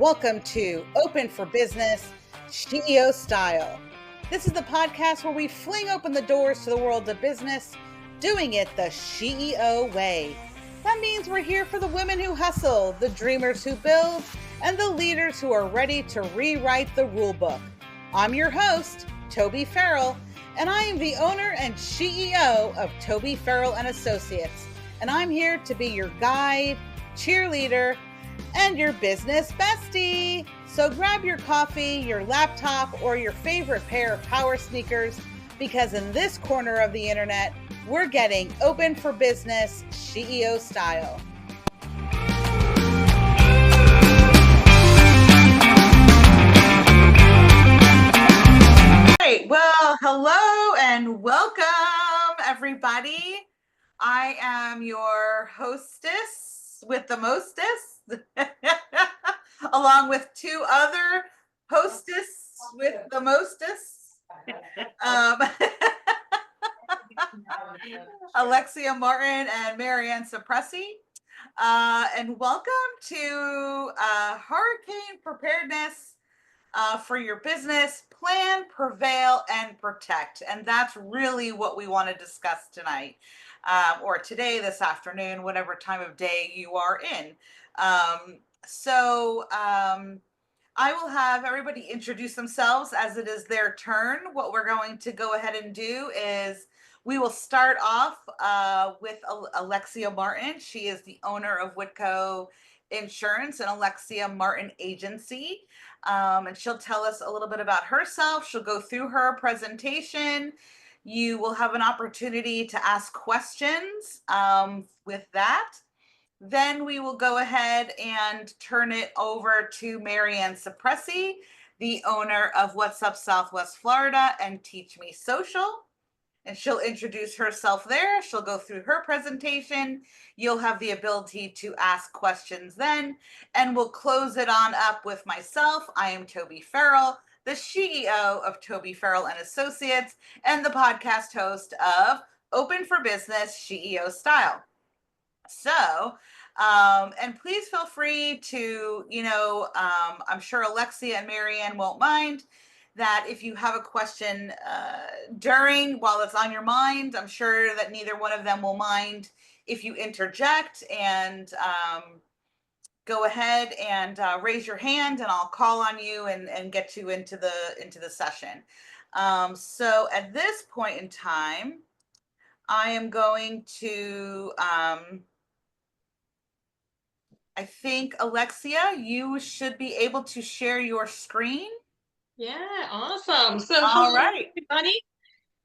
Welcome to Open for Business, CEO Style. This is the podcast where we fling open the doors to the world of business, doing it the CEO way. That means we're here for the women who hustle, the dreamers who build, and the leaders who are ready to rewrite the rule book. I'm your host, Toby Farrell, and I am the owner and CEO of Toby Farrell and Associates. And I'm here to be your guide, cheerleader, and your business bestie. So grab your coffee, your laptop, or your favorite pair of power sneakers, because in this corner of the internet, we're getting open for business, CEO style. Great. Well, hello and welcome, everybody. I am your hostess with the mostest, along with two other hostess with the mostest, Alexia Martin and Mary Anne Cipressy. And welcome to Hurricane Preparedness for your business. Plan, prevail, and protect. And that's really what we want to discuss tonight. Or today, this afternoon, whatever time of day you are in. I will have everybody introduce themselves as it is their turn. What we're going to go ahead and do is we will start off with Alexia Martin. She is the owner of WhitCo Insurance and Alexia Martin Agency. And she'll tell us a little bit about herself. She'll go through her presentation. You will have an opportunity to ask questions with that. Then we will go ahead and turn it over to Mary Anne Cipressy, the owner of What's Up Southwest Florida and Teach Me Social. And she'll introduce herself there. She'll go through her presentation. You'll have the ability to ask questions then. And we'll close it on up with myself. I am Toby Farrell, the CEO of Toby Farrell and Associates, and the podcast host of Open for Business, CEO Style. So, and please feel free to, I'm sure Alexia and Mary Anne won't mind that if you have a question while it's on your mind. I'm sure that neither one of them will mind if you interject and go ahead and raise your hand, and I'll call on you and get you into the session. So at this point in time, I am going to, I think, Alexia, you should be able to share your screen. Yeah, awesome. So all right, everybody.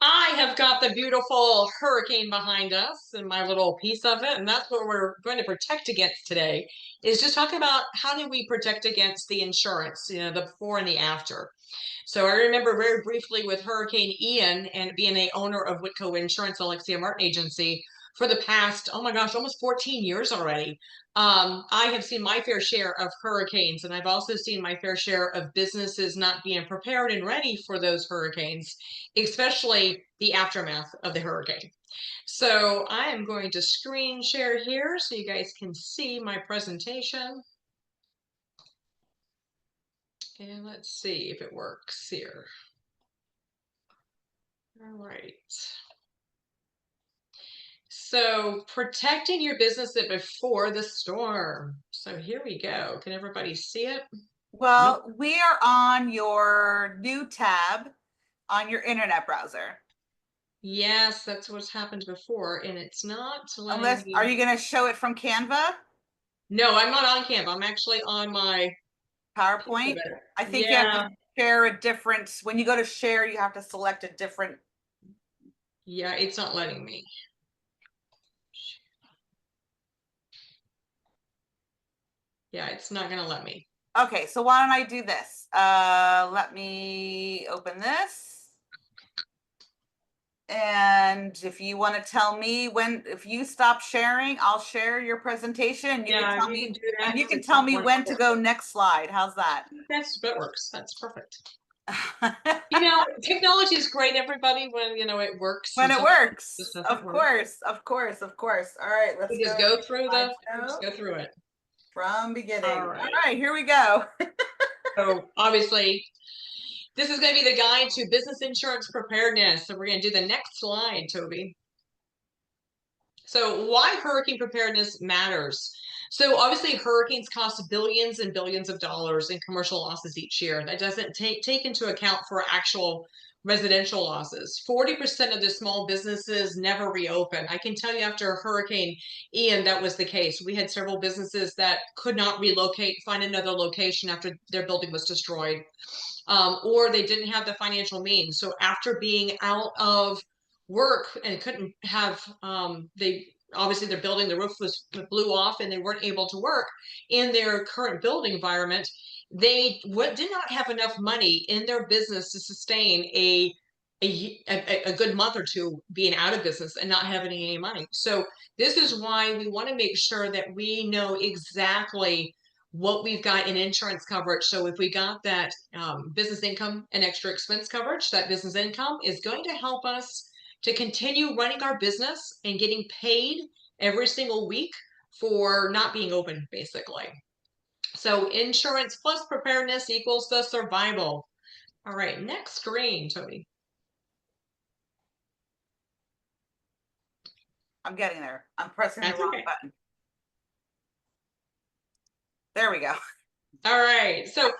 I have got the beautiful hurricane behind us and my little piece of it, and that's what we're going to protect against today, is just talking about how do we protect against the insurance, the before and the after. So I remember very briefly with Hurricane Ian and being a owner of WhitCo Insurance, Alexia Martin Agency, for the past, oh my gosh, almost 14 years already. I have seen my fair share of hurricanes, and I've also seen my fair share of businesses not being prepared and ready for those hurricanes, especially the aftermath of the hurricane. So I am going to screen share here so you guys can see my presentation. And let's see if it works here. All right. So protecting your business before the storm. So here we go. Can everybody see it? Well, nope. We are on your new tab on your internet browser. Yes, that's what's happened before, and it's not unless are you going to show it from Canva? No, I'm not on Canva. I'm actually on my PowerPoint. I think you have to share a different, when you go to share, you have to select a different. Yeah, it's not letting me. Yeah, it's not going to let me. Okay, so why don't I do this? Let me open this. And if you want to tell me if you stop sharing, I'll share your presentation. You can tell me when to go next slide. How's that? That works. That's perfect. Technology is great, everybody, when it works. When it works, of course. All right, let's just go through it. From All beginning. All right. right, here we go. So obviously, this is going to be the guide to business insurance preparedness. So we're going to do the next slide, Toby. So why hurricane preparedness matters. So obviously hurricanes cost billions and billions of dollars in commercial losses each year. That doesn't take into account for actual residential losses. 40% of the small businesses never reopen. I can tell you after Hurricane Ian, that was the case. We had several businesses that could not relocate, find another location after their building was destroyed, or they didn't have the financial means. So after being out of work and couldn't have, they obviously their building, the roof was blew off and they weren't able to work in their current building environment. They did not have enough money in their business to sustain a good month or two being out of business and not having any money. So this is why we want to make sure that we know exactly what we've got in insurance coverage. So if we got that business income and extra expense coverage, that business income is going to help us to continue running our business and getting paid every single week for not being open, basically. So insurance plus preparedness equals the survival. All right, next screen, Tony. I'm getting there. I'm pressing the That's wrong okay. button. There we go. All right, so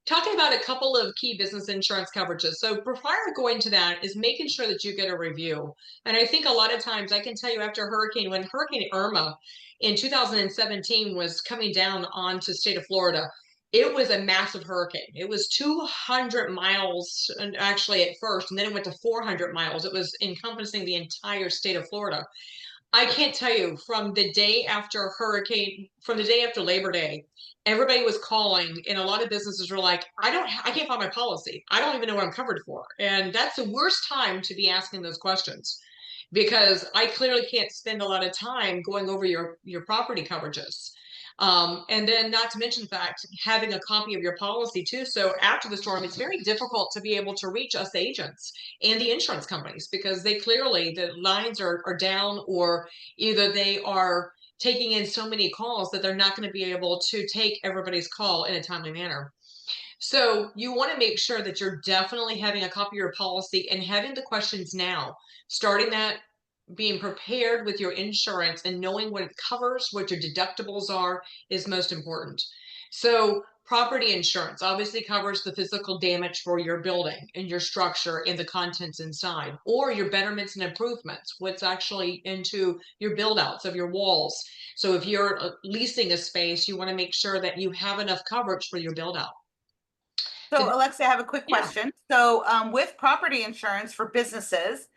talking about a couple of key business insurance coverages. So prior to going to that is making sure that you get a review. And I think a lot of times I can tell you after when Hurricane Irma in 2017 was coming down onto the state of Florida, it was a massive hurricane. It was 200 miles, and actually at first, and then it went to 400 miles. It was encompassing the entire state of Florida. I can't tell you from the day after Labor Day, everybody was calling, and a lot of businesses were like, I can't find my policy. I don't even know what I'm covered for. And that's the worst time to be asking those questions because I clearly can't spend a lot of time going over your property coverages. And then not to mention the fact, having a copy of your policy too. So after the storm, it's very difficult to be able to reach us agents and the insurance companies because they clearly, the lines are down, or either they are taking in so many calls that they're not going to be able to take everybody's call in a timely manner. So you want to make sure that you're definitely having a copy of your policy and having the questions now, starting that, being prepared with your insurance and knowing what it covers, what your deductibles are, is most important. So property insurance obviously covers the physical damage for your building and your structure and the contents inside, or your betterments and improvements, what's actually into your build outs of your walls. So if you're leasing a space, you want to make sure that you have enough coverage for your build out. So, Alexia, I have a quick Yeah. question. So, with property insurance for businesses,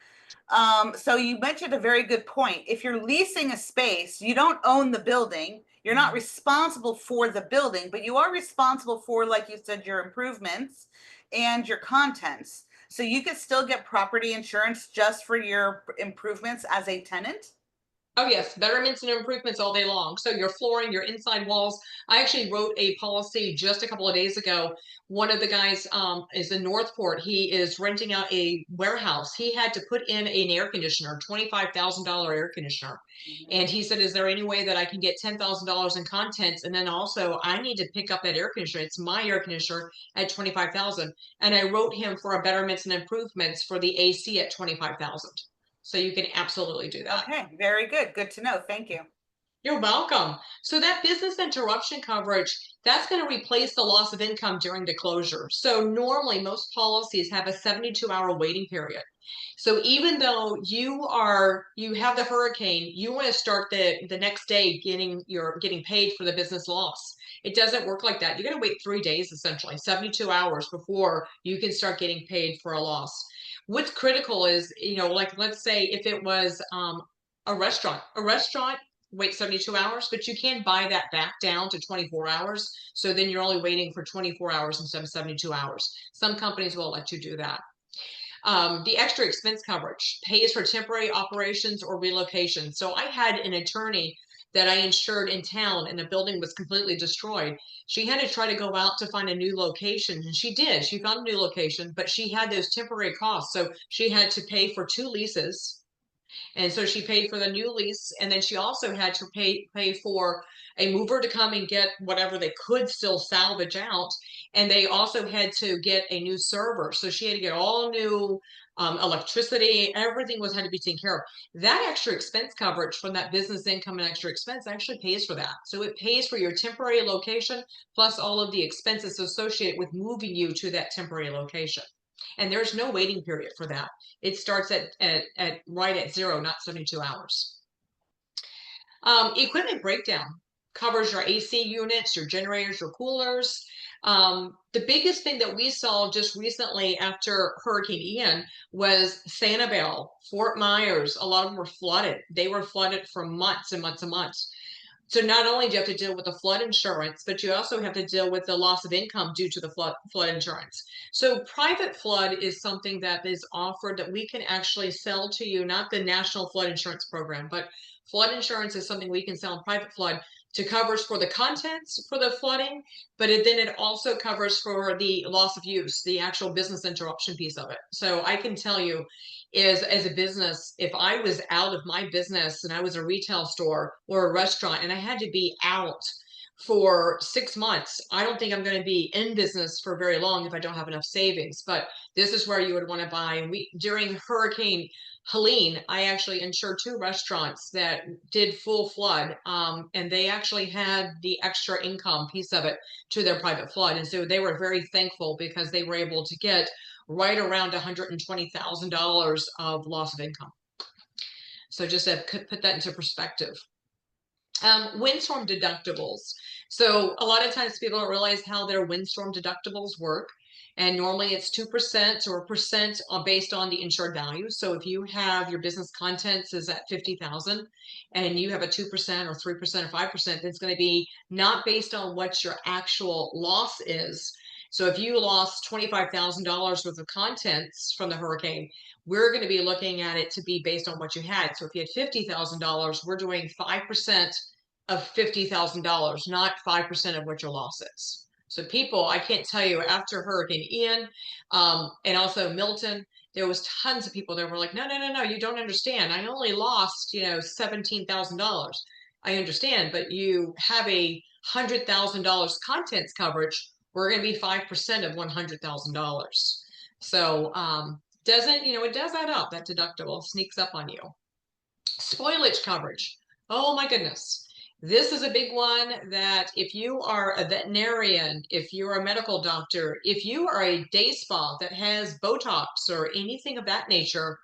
so you mentioned a very good point. If you're leasing a space, you don't own the building. You're not responsible for the building, but you are responsible for, like you said, your improvements and your contents. So you could still get property insurance just for your improvements as a tenant. Oh yes, betterments and improvements all day long. So your flooring, your inside walls. I actually wrote a policy just a couple of days ago. One of the guys is in Northport. He is renting out a warehouse. He had to put in an air conditioner, $25,000 air conditioner. And he said, is there any way that I can get $10,000 in contents? And then also I need to pick up that air conditioner. It's my air conditioner at 25,000. And I wrote him for a betterments and improvements for the AC at 25,000. So you can absolutely do that. Okay, very good. Good to know. Thank you. You're welcome. So that business interruption coverage, that's going to replace the loss of income during the closure. So normally most policies have a 72-hour waiting period. So even though you have the hurricane, you want to start the next day getting paid for the business loss. It doesn't work like that. You're going to wait 3 days, essentially 72 hours before you can start getting paid for a loss. What's critical is, like let's say if it was a restaurant wait 72 hours, but you can buy that back down to 24 hours. So then you're only waiting for 24 hours instead of 72 hours. Some companies will let you do that. The extra expense coverage pays for temporary operations or relocation. So I had an attorney that I insured in town and the building was completely destroyed. She had to try to go out to find a new location, and she did. She found a new location, but she had those temporary costs. So she had to pay for 2 leases. And so she paid for the new lease, and then she also had to pay for a mover to come and get whatever they could still salvage out. And they also had to get a new server. So she had to get all new electricity, everything had to be taken care of. That extra expense coverage from that business income and extra expense actually pays for that. So it pays for your temporary location plus all of the expenses associated with moving you to that temporary location. And there's no waiting period for that. It starts at right at 0, not 72 hours. Equipment breakdown covers your AC units, your generators, your coolers. The biggest thing that we saw just recently after Hurricane Ian was Sanibel, Fort Myers. A lot of them were flooded. They were flooded for months and months and months. So not only do you have to deal with the flood insurance, but you also have to deal with the loss of income due to the flood insurance. So private flood is something that is offered that we can actually sell to you, not the National Flood Insurance Program, but flood insurance is something we can sell in private flood to covers for the contents for the flooding, but then it also covers for the loss of use, the actual business interruption piece of it. So I can tell you is as a business, if I was out of my business and I was a retail store or a restaurant and I had to be out for 6 months, I don't think I'm going to be in business for very long if I don't have enough savings. But this is where you would want to buy. And during Hurricane Helene, I actually insured 2 restaurants that did full flood, and they actually had the extra income piece of it to their private flood. And so they were very thankful because they were able to get right around $120,000 of loss of income. So just to put that into perspective. Windstorm deductibles. So a lot of times people don't realize how their windstorm deductibles work. And normally it's 2% or percent based on the insured value. So if you have your business contents is at 50,000 and you have a 2% or 3% or 5%, it's going to be not based on what your actual loss is. So if you lost $25,000 worth of contents from the hurricane, we're going to be looking at it to be based on what you had. So if you had $50,000, we're doing 5% of $50,000, not 5% of what your loss is. So people, I can't tell you, after Hurricane Ian and also Milton, there was tons of people that were like, no, no, no, no, you don't understand. I only lost, $17,000. I understand, but you have a $100,000 contents coverage. We're going to be 5% of $100,000. So it does add up. That deductible sneaks up on you. Spoilage coverage. Oh my goodness. This is a big one that if you are a veterinarian, if you're a medical doctor, if you are a day spa that has Botox or anything of that nature,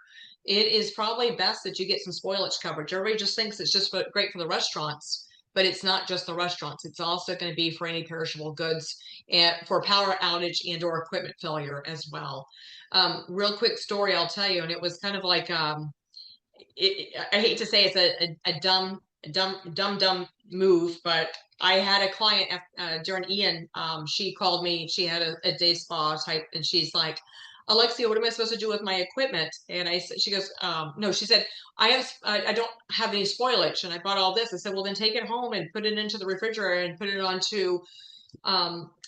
it is probably best that you get some spoilage coverage. Everybody just thinks it's just great for the restaurants, but it's not just the restaurants. It's also going to be for any perishable goods and for power outage and or equipment failure as well. Real quick story I'll tell you, and it was kind of like I hate to say it's a dumb move, but I had a client during Ian. She called me. She had a day spa type, and she's like, "Alexia, what am I supposed to do with my equipment?" And I said, she goes, "No." She said, I don't have any spoilage, and I bought all this." I said, "Well, then take it home and put it into the refrigerator and put it onto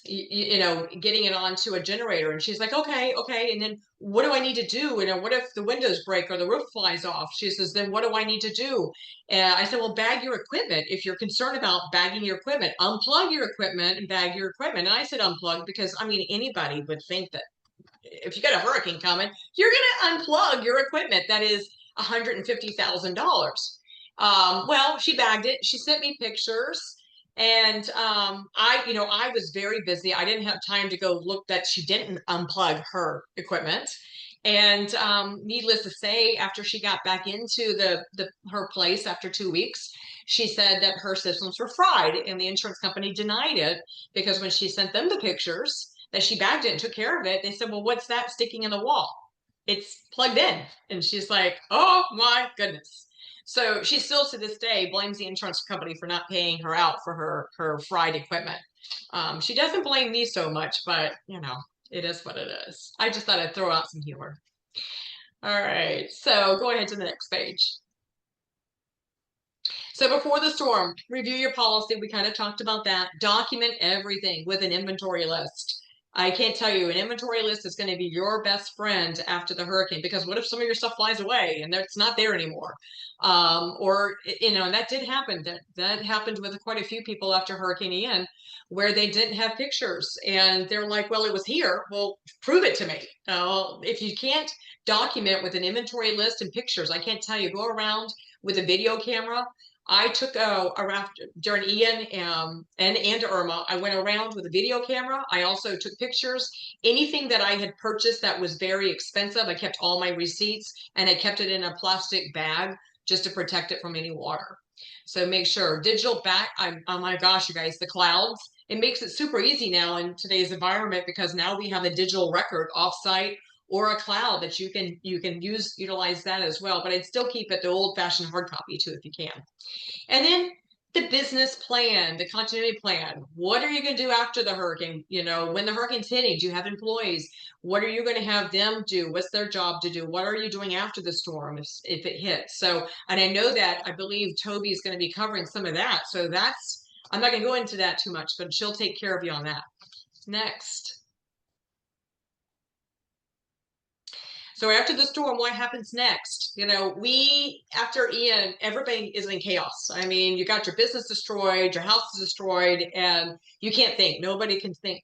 getting it onto a generator." And she's like, okay. And then what do I need to do? What if the windows break or the roof flies off? She says, then what do I need to do? And I said, well, bag your equipment. If you're concerned about bagging your equipment, unplug your equipment and bag your equipment. And I said, unplug, because anybody would think that if you got a hurricane coming, you're going to unplug your equipment. That is $150,000. Well, she bagged it. She sent me pictures. And I was very busy. I didn't have time to go look that she didn't unplug her equipment. And needless to say, after she got back into her place after 2 weeks, she said that her systems were fried, and the insurance company denied it because when she sent them the pictures that she bagged it and took care of it, they said, well, what's that sticking in the wall? It's plugged in. And she's like, oh my goodness. So she still to this day blames the insurance company for not paying her out for her fried equipment. She doesn't blame me so much, but it is what it is. I just thought I'd throw out some humor. All right, so go ahead to the next page. So before the storm, review your policy. We kind of talked about that. Document everything with an inventory list. I can't tell you, an inventory list is going to be your best friend after the hurricane, because what if some of your stuff flies away and it's not there anymore? Or, and that did happen. That happened with quite a few people after Hurricane Ian, where they didn't have pictures and they're like, well, it was here. Well, prove it to me. If you can't document with an inventory list and pictures, I can't tell you, go around with a video camera. I took around during Ian and Irma. I went around with a video camera. I also took pictures. Anything that I had purchased that was very expensive, I kept all my receipts and I kept it in a plastic bag just to protect it from any water. So make sure digital back. Oh my gosh, you guys, the clouds. It makes it super easy now in today's environment, because now we have a digital record offsite or a cloud that you can utilize that as well. But I'd still keep it the old fashioned hard copy too, if you can. And then the business plan, the continuity plan. What are you going to do after the hurricane? When the hurricane's hitting, do you have employees? What are you going to have them do? What's their job to do? What are you doing after the storm if it hits? So, and I know that I believe Toby is going to be covering some of that. So I'm not going to go into that too much, but she'll take care of you on that. Next. So after the storm, what happens next? After Ian, everybody is in chaos. I mean, you got your business destroyed, your house is destroyed, and you can't think. Nobody can think,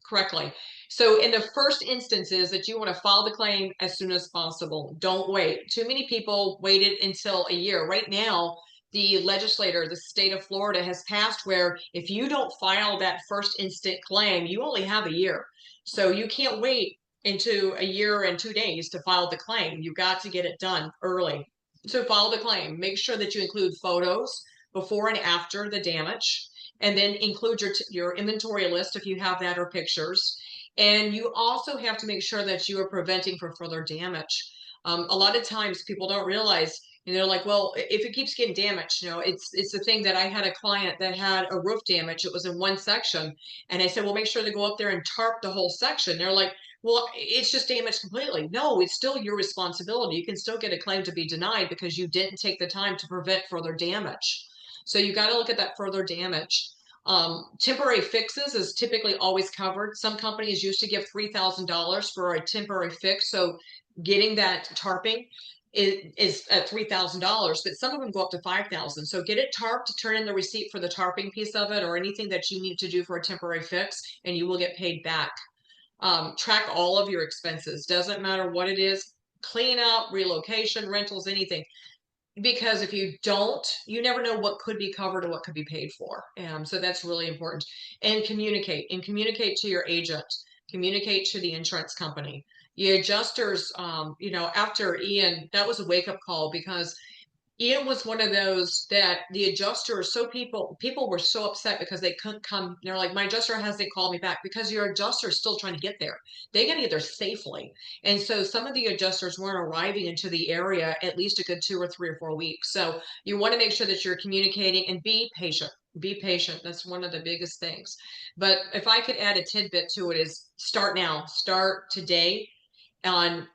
correctly. So in the first instances that you want to file the claim as soon as possible. Don't wait. Too many people waited until a year. Right now, the legislator, the state of Florida, has passed where if you don't file that first instant claim, you only have a year. So you can't wait into a year and 2 days to file the claim. You got to get it done early. So file the claim. Make sure that you include photos before and after the damage, and then include your inventory list if you have that, or pictures. And you also have to make sure that you are preventing for further damage. A lot of times people don't realize, and they're like, well, if it keeps getting damaged, it's the thing that I had a client that had a roof damage. It was in one section. And I said, well, make sure to go up there and tarp the whole section. They're like, well, it's just damaged completely. No, it's still your responsibility. You can still get a claim to be denied because you didn't take the time to prevent further damage. So you got to look at that further damage. Temporary fixes is typically always covered. Some companies used to give $3,000 for a temporary fix. So getting that tarping is at $3,000, but some of them go up to $5,000. So get it tarped, turn in the receipt for the tarping piece of it, or anything that you need to do for a temporary fix, and you will get paid back. Track all of your expenses. Doesn't matter what it is, clean out, relocation, rentals, anything. Because if you don't, you never know what could be covered or what could be paid for. So that's really important. And communicate to your agent, communicate to the insurance company. The adjusters, after Ian, that was a wake up call, because Ian was one of those that the adjuster, so people were so upset because they couldn't come. They're like, my adjuster hasn't called me back, because your adjuster is still trying to get there. They got to get there safely. And so some of the adjusters weren't arriving into the area at least a good 2 or 3 or 4 weeks. So you want to make sure that you're communicating, and be patient. Be patient. That's one of the biggest things. But if I could add a tidbit to it, is start now, start today on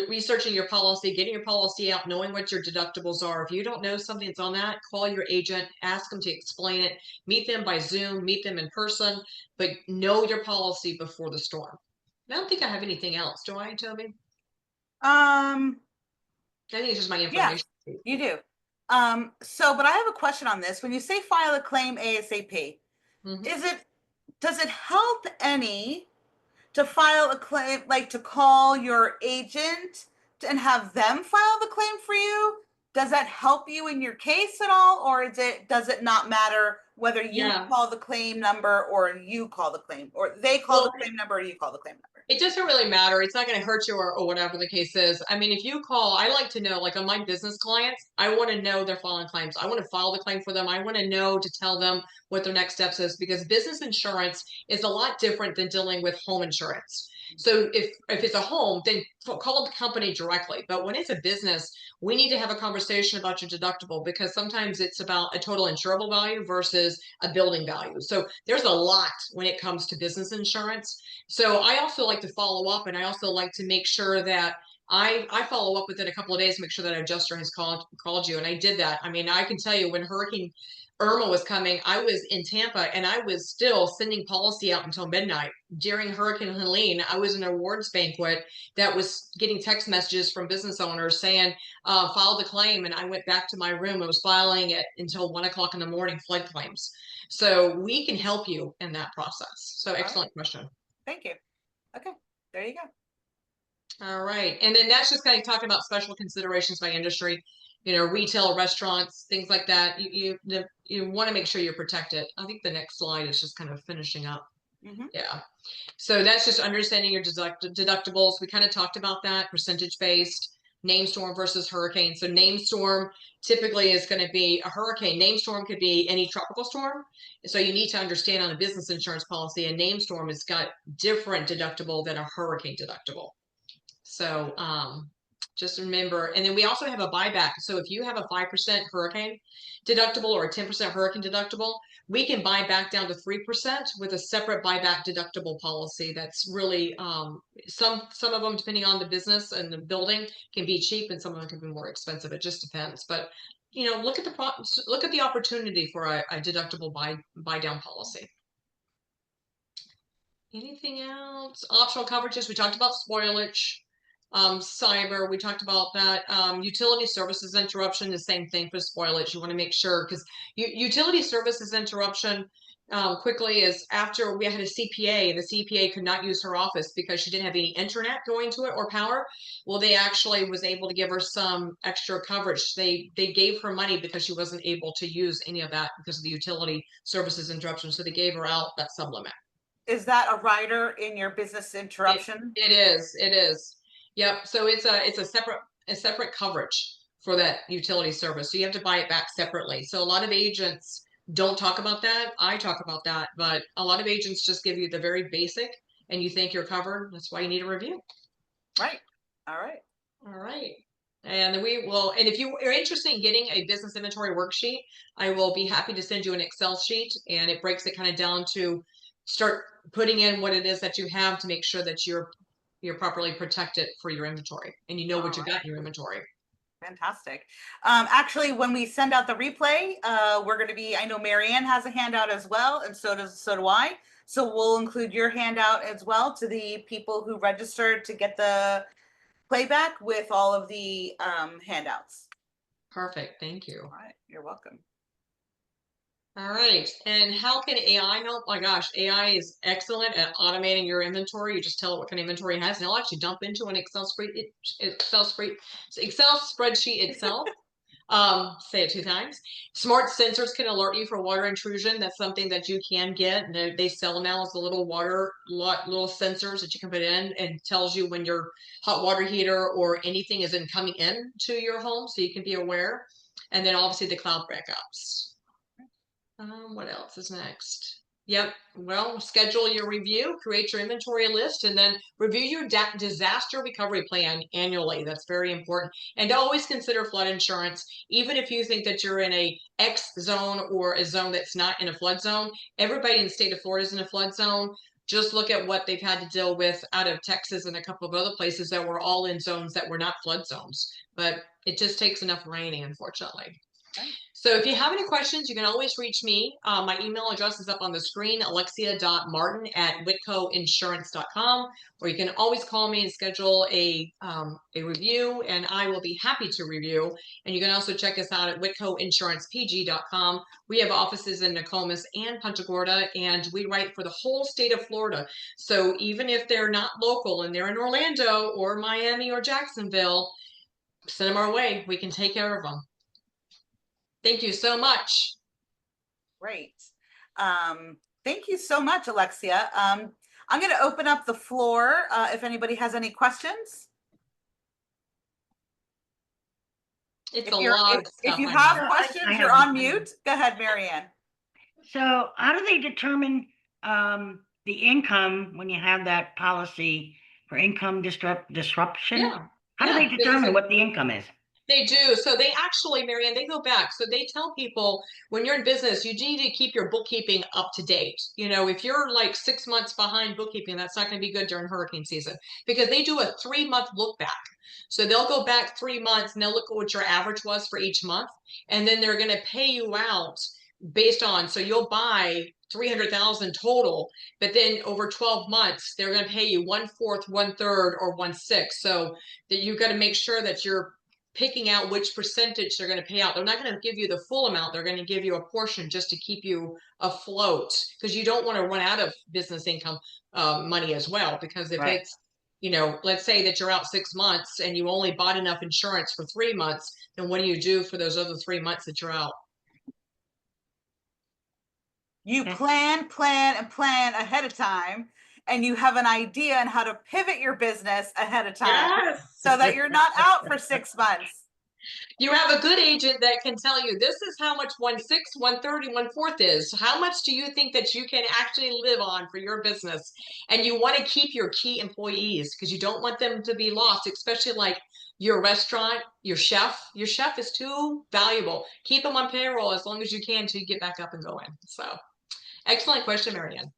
researching your policy, getting your policy out, knowing what your deductibles are. If you don't know something that's on that, call your agent, ask them to explain it, meet them by Zoom, meet them in person, but know your policy before the storm. I don't think I have anything else. Do I, Toby? Um, I think it's just my yeah, information. you do. But I have a question on this. When you say file a claim ASAP, does it help any to file a claim, like to call your agent and have them file the claim for you? Does that help you in your case at all, or does it not matter whether you call the claim number or you call the claim, or they call the claim number or you call the claim number? It doesn't really matter. It's not going to hurt you, or whatever the case is. I mean, if you call, I like to know, like on my business clients, I want to know they're filing claims. I want to file the claim for them. I want to know to tell them what their next steps is, because business insurance is a lot different than dealing with home insurance. So if it's a home, then call the company directly. But when it's a business, we need to have a conversation about your deductible, because sometimes it's about a total insurable value versus a building value. So there's a lot when it comes to business insurance. So I also like to follow up, and I also like to make sure that I follow up within a couple of days, make sure that an adjuster has called you. And I did that. I mean, I can tell you when Hurricane Irma was coming, I was in Tampa and I was still sending policy out until midnight. During Hurricane Helene, I was in an awards banquet that was getting text messages from business owners saying, file the claim. And I went back to my room. I was filing it until 1 o'clock in the morning, flood claims. So we can help you in that process. So excellent question. Thank you. Okay, there you go. All right. And then that's just kind of talking about special considerations by industry, retail, restaurants, things like that. You want to make sure you're protected. I think the next slide is just kind of finishing up. Yeah. So that's just understanding your deductibles. We kind of talked about that, percentage based, name storm versus hurricane. So name storm typically is going to be a hurricane. Name storm could be any tropical storm. So you need to understand on a business insurance policy, a name storm has got different deductible than a hurricane deductible. So just remember, and then we also have a buyback. So if you have a 5% hurricane deductible or a 10% hurricane deductible, we can buy back down to 3% with a separate buyback deductible policy. That's really some of them, depending on the business and the building, can be cheap, and some of them can be more expensive. It just depends. But look at the opportunity for a deductible buy down policy. Anything else? Optional coverages. We talked about spoilage. Cyber, we talked about that. Utility services interruption, the same thing for spoilage. You want to make sure, because utility services interruption quickly is after we had a CPA, and the CPA could not use her office because she didn't have any internet going to it or power. Well, they actually was able to give her some extra coverage. They gave her money because she wasn't able to use any of that because of the utility services interruption. So they gave her out that sublimit. Is that a rider in your business interruption? It is. Yep. So it's a separate coverage for that utility service. So you have to buy it back separately. So a lot of agents don't talk about that. I talk about that, but a lot of agents just give you the very basic and you think you're covered. That's why you need a review. Right. All right. All right. And we will, and if you are interested in getting a business inventory worksheet, I will be happy to send you an Excel sheet, and it breaks it kind of down to start putting in what it is that you have to make sure that you're properly protected for your inventory and you know what you've got in your inventory. Fantastic. Actually, when we send out the replay, we're going to be, I know Mary Anne has a handout as well, and so do I. So we'll include your handout as well to the people who registered to get the playback with all of the handouts. Perfect. Thank you. All right. You're welcome. All right. And how can AI help? Oh my gosh, AI is excellent at automating your inventory. You just tell it what kind of inventory it has, and it'll actually dump into an Excel spreadsheet itself. Say it 2 times. Smart sensors can alert you for water intrusion. That's something that you can get. And they sell now as the little little sensors that you can put in, and tells you when your hot water heater or anything is coming in to your home, so you can be aware. And then obviously the cloud backups. What else is next? Yep. Well, schedule your review, create your inventory list, and then review your disaster recovery plan annually. That's very important. And always consider flood insurance. Even if you think that you're in a X zone or a zone that's not in a flood zone, everybody in the state of Florida is in a flood zone. Just look at what they've had to deal with out of Texas and a couple of other places that were all in zones that were not flood zones. But it just takes enough raining, unfortunately. So if you have any questions, you can always reach me. My email address is up on the screen, alexia.martin@WhitCoInsurance.com, or you can always call me and schedule a review, and I will be happy to review. And you can also check us out at WhitCoInsurancePG.com. We have offices in Nokomis and Punta Gorda, and we write for the whole state of Florida. So even if they're not local and they're in Orlando or Miami or Jacksonville, send them our way. We can take care of them. Thank you so much. Great. Thank you so much, Alexia. I'm going to open up the floor if anybody has any questions. If you have questions, you're on mute. Go ahead, Mary Anne. So how do they determine the income when you have that policy for income disruption? Yeah. How do they determine what the income is? They do. So they actually, Mary Anne, they go back. So they tell people when you're in business, you need to keep your bookkeeping up to date. If you're like 6 months behind bookkeeping, that's not going to be good during hurricane season, because they do a 3-month look back. So they'll go back 3 months and they'll look at what your average was for each month. And then they're going to pay you out based on, so you'll buy 300,000 total, but then over 12 months, they're going to pay you 1/4, 1/3, or 1/6. So that you've got to make sure that you're picking out which percentage they're going to pay out. They're not going to give you the full amount. They're going to give you a portion just to keep you afloat, because you don't want to run out of business income money as well. Because if Right. it's, let's say that you're out 6 months and you only bought enough insurance for 3 months, then what do you do for those other 3 months that you're out? You plan, and plan ahead of time, and you have an idea on how to pivot your business ahead of time Yes. so that you're not out for 6 months. You have a good agent that can tell you this is how much 1/6, 1/3, 1/4 is. How much do you think that you can actually live on for your business? And you want to keep your key employees because you don't want them to be lost, especially like your restaurant, your chef. Your chef is too valuable. Keep them on payroll as long as you can till you get back up and going. So, excellent question, Mary Anne.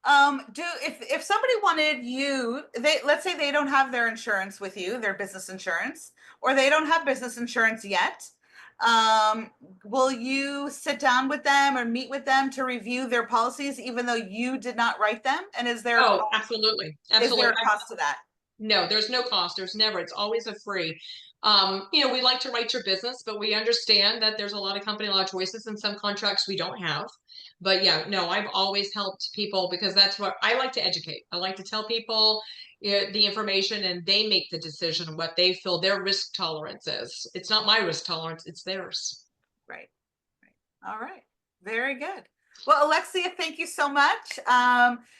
If somebody wanted you, let's say they don't have their insurance with you, their business insurance, or they don't have business insurance yet, will you sit down with them or meet with them to review their policies, even though you did not write them? And is there Absolutely. is there a cost to that? No, there's no cost. There's never. It's always a free. We like to write your business, but we understand that there's a lot of company law choices and some contracts we don't have. But yeah, no, I've always helped people because that's what I like to educate. I like to tell people the information and they make the decision on what they feel their risk tolerance is. It's not my risk tolerance, it's theirs. Right. All right. Very good. Well, Alexia, thank you so much.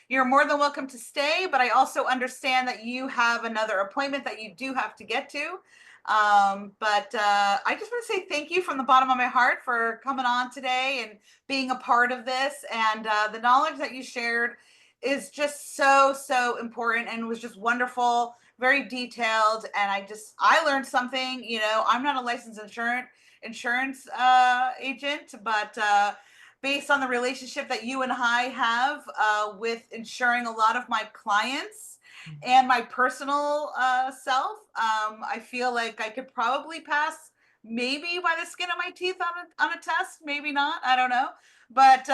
You're more than welcome to stay, but I also understand that you have another appointment that you do have to get to. But I just want to say thank you from the bottom of my heart for coming on today and being a part of this. And the knowledge that you shared is just so important and was just wonderful, very detailed. And I learned something. I'm not a licensed insurance agent, but based on the relationship that you and I have with insuring a lot of my clients and my personal self, I feel like I could probably pass maybe by the skin of my teeth on a test, maybe not, I don't know, but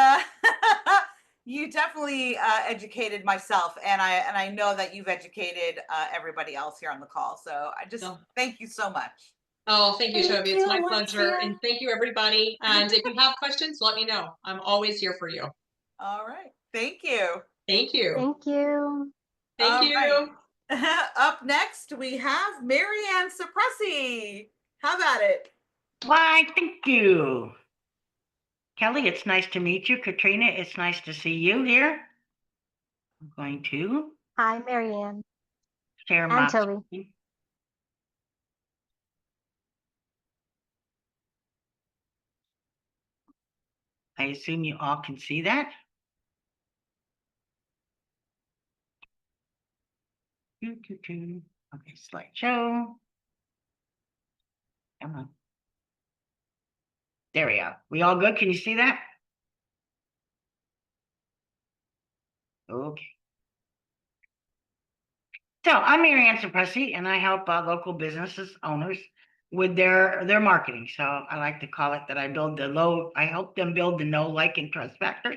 you definitely educated myself, and I know that you've educated everybody else here on the call. So I just thank you so much. Oh, thank you, Toby. It's my pleasure. Alexia. And thank you, everybody. And if you have questions, let me know. I'm always here for you. All right. Thank you. Thank you. Thank you. Thank you. Right. Up next, we have Mary Anne Cipressy. How about it? Why, thank you. Kelly, it's nice to meet you. Katrina, it's nice to see you here. I'm going to Hi, Mary Anne. share And my Toby. screen. I assume you all can see that. Okay, slideshow. Come on. There we are. We all good? Can you see that? Okay. So I'm Mary Anne Cipressy, and I help local businesses owners with their marketing. So I like to call it that I help them build the know, like, and trust factor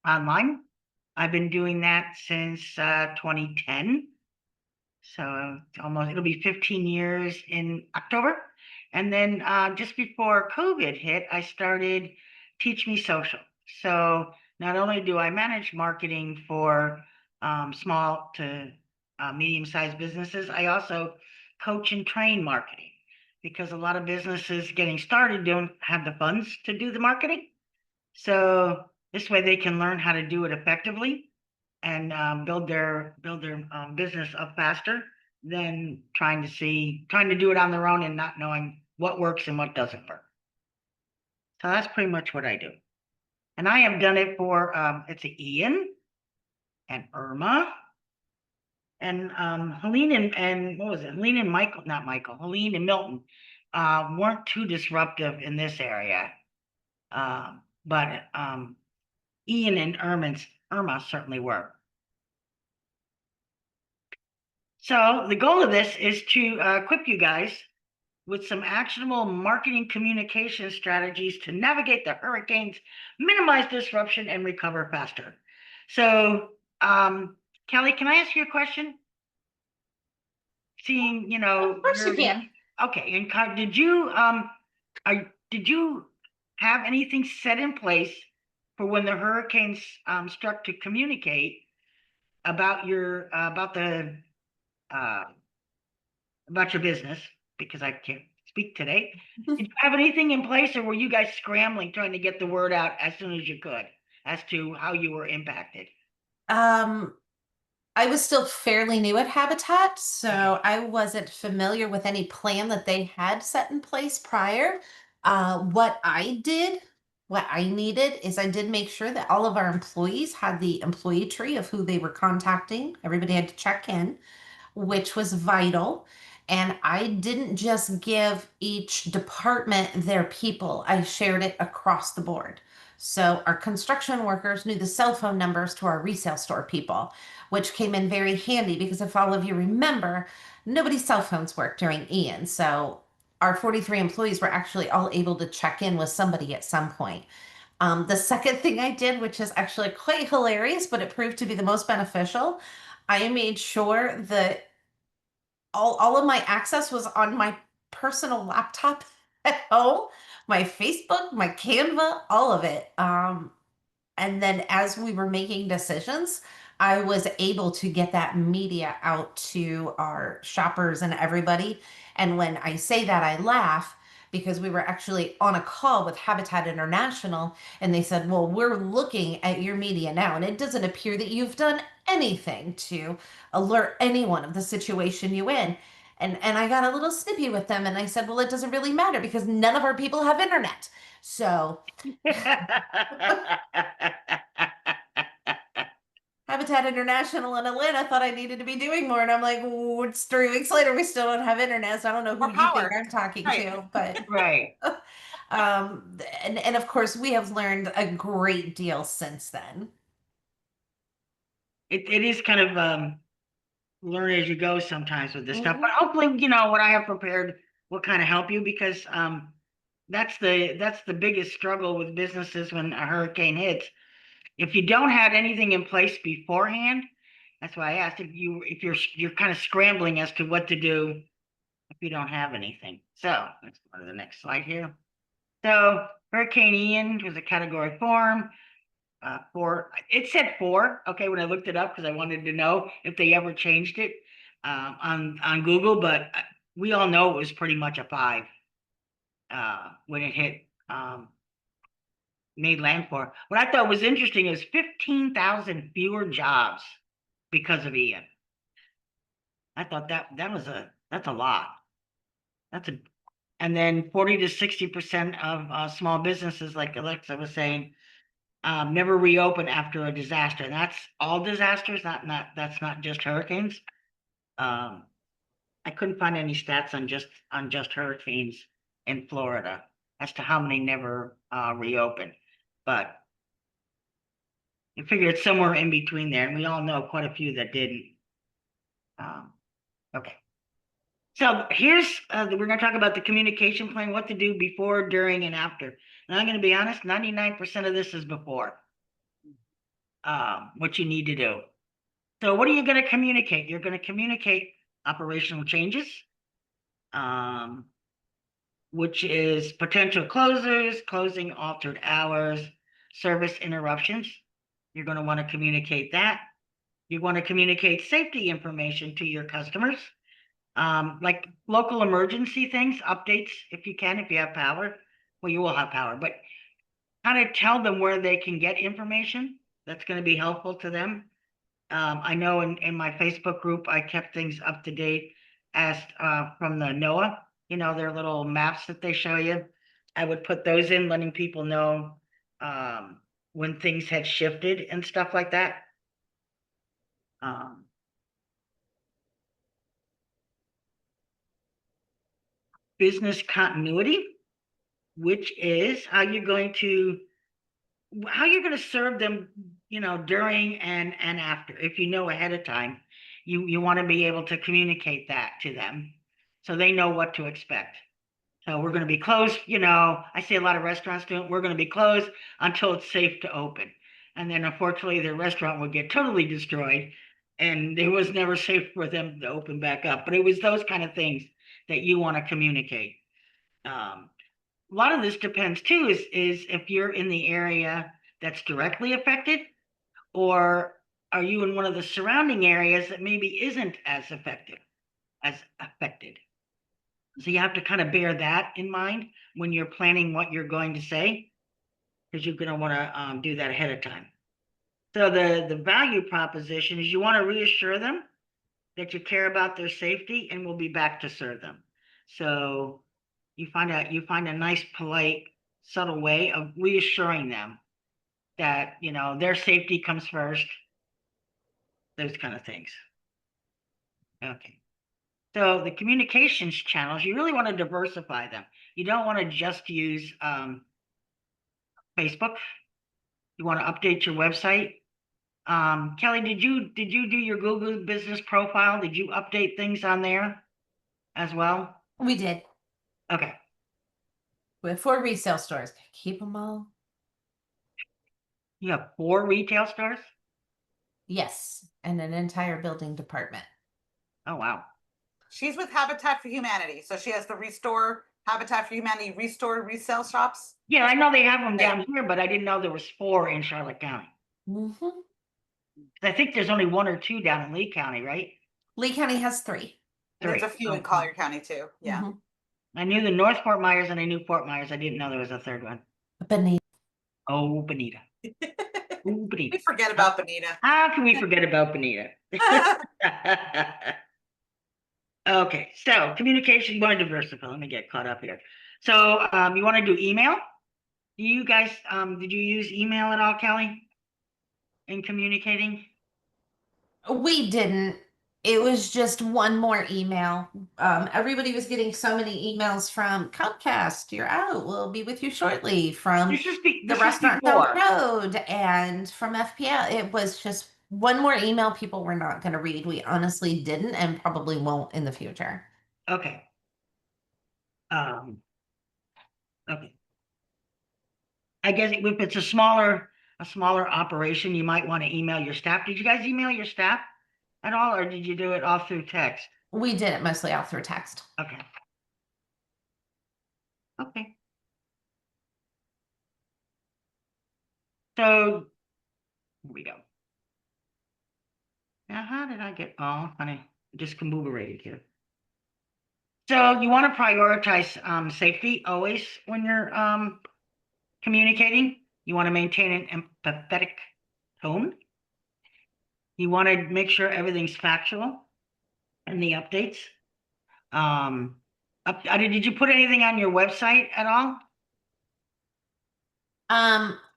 online. I've been doing that since 2010. So it'll be 15 years in October. And then just before COVID hit, I started Teach Me Social. So not only do I manage marketing for small to medium-sized businesses, I also coach and train marketing because a lot of businesses getting started don't have the funds to do the marketing. So this way they can learn how to do it effectively and build their business up faster than trying to do it on their own and not knowing what works and what doesn't work. So that's pretty much what I do. And I have done it for it's Ian and Irma and Helene and what was it? Helene and Michael, not Michael, Helene and Milton weren't too disruptive in this area. But Ian and Irma certainly were. So the goal of this is to equip you guys with some actionable marketing communication strategies to navigate the hurricanes, minimize disruption, and recover faster. So, Kelly, can I ask you a question? Seeing, Of course you can. Okay, and did you have anything set in place for when the hurricanes struck to communicate about your about your business? Because I can't speak today. Did you have anything in place, or were you guys scrambling trying to get the word out as soon as you could as to how you were impacted? I was still fairly new at Habitat, so I wasn't familiar with any plan that they had set in place prior. What I did, what I needed is I did make sure that all of our employees had the employee tree of who they were contacting. Everybody had to check in, which was vital. And I didn't just give each department their people, I shared it across the board. So our construction workers knew the cell phone numbers to our resale store people, which came in very handy because if all of you remember, nobody's cell phones worked during Ian. So our 43 employees were actually all able to check in with somebody at some point. The second thing I did, which is actually quite hilarious, but it proved to be the most beneficial, I made sure that all of my access was on my personal laptop at home, my Facebook, my Canva, all of it. And then as we were making decisions, I was able to get that media out to our shoppers and everybody. And when I say that, I laugh because we were actually on a call with Habitat International and they said, well, we're looking at your media now, and it doesn't appear that you've done anything to alert anyone of the situation you in. And I got a little snippy with them and I said, well, it doesn't really matter because none of our people have internet. So Habitat International in Atlanta thought I needed to be doing more, and I'm like, it's 3 weeks later, we still don't have internet, so I don't know who Or you think power. I'm talking Right. to, but Right. and of course we have learned a great deal since then. It is kind of learn as you go sometimes with this stuff, but Mhm. hopefully, what I have prepared will kind of help you because that's the biggest struggle with businesses when a hurricane hits. If you don't have anything in place beforehand, that's why I asked if you're kind of scrambling as to what to do if you don't have anything. So let's go to the next slide here. So Hurricane Ian was a category form. It said 4. Okay, when I looked it up because I wanted to know if they ever changed it on Google, but we all know it was pretty much a 5 when it hit made landfall. What I thought was interesting is 15,000 fewer jobs because of Ian. I thought that's a lot. And then 40 to 60% of small businesses, like Alexa was saying, never reopen after a disaster. And that's all disasters, that's not just hurricanes. I couldn't find any stats on just hurricanes in Florida as to how many never reopened, but I figure it's somewhere in between there, and we all know quite a few that didn't. Okay. So here's we're going to talk about the communication plan, what to do before, during, and after. And I'm going to be honest, 99% of this is before. What you need to do. So what are you going to communicate? You're going to communicate operational changes, which is potential closures, closing altered hours, service interruptions. You're going to want to communicate that. You want to communicate safety information to your customers, like local emergency things, updates, if you can, if you have power. Well, you will have power, but kind of tell them where they can get information that's going to be helpful to them. I know in my Facebook group, I kept things up to date as from the NOAA, their little maps that they show you. I would put those in, letting people know when things had shifted and stuff like that. Business continuity, which is how you're going to serve them, during and after. If you know ahead of time, you want to be able to communicate that to them so they know what to expect. So we're going to be closed, I see a lot of restaurants doing, we're going to be closed until it's safe to open. And then unfortunately the restaurant would get totally destroyed and it was never safe for them to open back up. But it was those kind of things that you want to communicate. A lot of this depends too, is if you're in the area that's directly affected, or are you in one of the surrounding areas that maybe isn't as affected? So you have to kind of bear that in mind when you're planning what you're going to say, because you're going to want to do that ahead of time. So the value proposition is you want to reassure them that you care about their safety and will be back to serve them. So you find a nice, polite, subtle way of reassuring them that, their safety comes first, those kind of things. Okay. So the communications channels, you really want to diversify them. You don't want to just use Facebook. You want to update your website. Kelly, did you do your Google business profile? Did you update things on there as well? We did. Okay. With 4 resale stores. Keep them all. You have 4 retail stores? Yes. And an entire building department. Oh, wow. She's with Habitat for Humanity. So she has the Habitat for Humanity Restore resale shops. Yeah, I know they have them down here, but I didn't know there was 4 in Charlotte County. Mm-hmm. I think there's only 1 or 2 down in Lee County, right? Lee County has 3. And there's a few in Collier County too. Yeah. Mhm. I knew the North Fort Myers and I knew Fort Myers. I didn't know there was a 3rd one. Bonita. Oh, Bonita. Ooh, We Bonita. forget about Bonita. How can we forget about Bonita? Okay, so communication, you want to diversify. Let me get caught up here. So you want to do email? Do you guys, did you use email at all, Kelly, in communicating? We didn't. It was just one more email. Everybody was getting so many emails from Comcast. You're out. We'll be with you shortly. From This is the restaurant down before. the road and from FPL. It was just one more email people were not going to read. We honestly didn't and probably won't in the future. Okay. Okay. I guess if it's a smaller operation, you might want to email your staff. Did you guys email your staff at all, or did you do it all through text? We did it mostly all through text. Okay. Okay. So here we go. Now, how did I get? Oh, honey, just conglomerated here. So you want to prioritize safety always when you're communicating. You want to maintain an empathetic tone. You want to make sure everything's factual and the updates. Did you put anything on your website at all?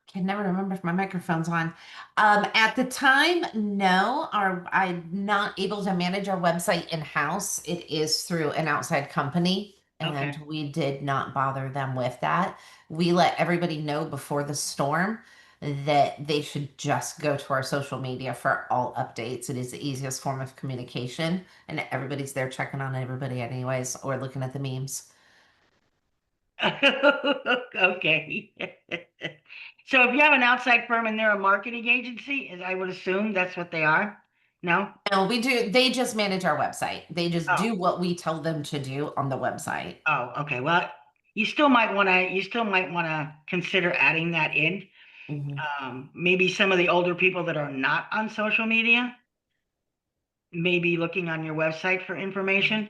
Can never remember if my microphone's on. At the time, no. I'm not able to manage our website in-house. It is through an outside company, and Okay. we did not bother them with that. We let everybody know before the storm that they should just go to our social media for all updates. It is the easiest form of communication, and everybody's there checking on everybody anyways, or looking at the memes. Okay. So if you have an outside firm and they're a marketing agency, I would assume that's what they are. No? No, we do. They just manage our website. They just Oh. do what we tell them to do on the website. Oh, okay. Well, you still might want to consider adding that in. Mhm. Maybe some of the older people that are not on social media, maybe looking on your website for information.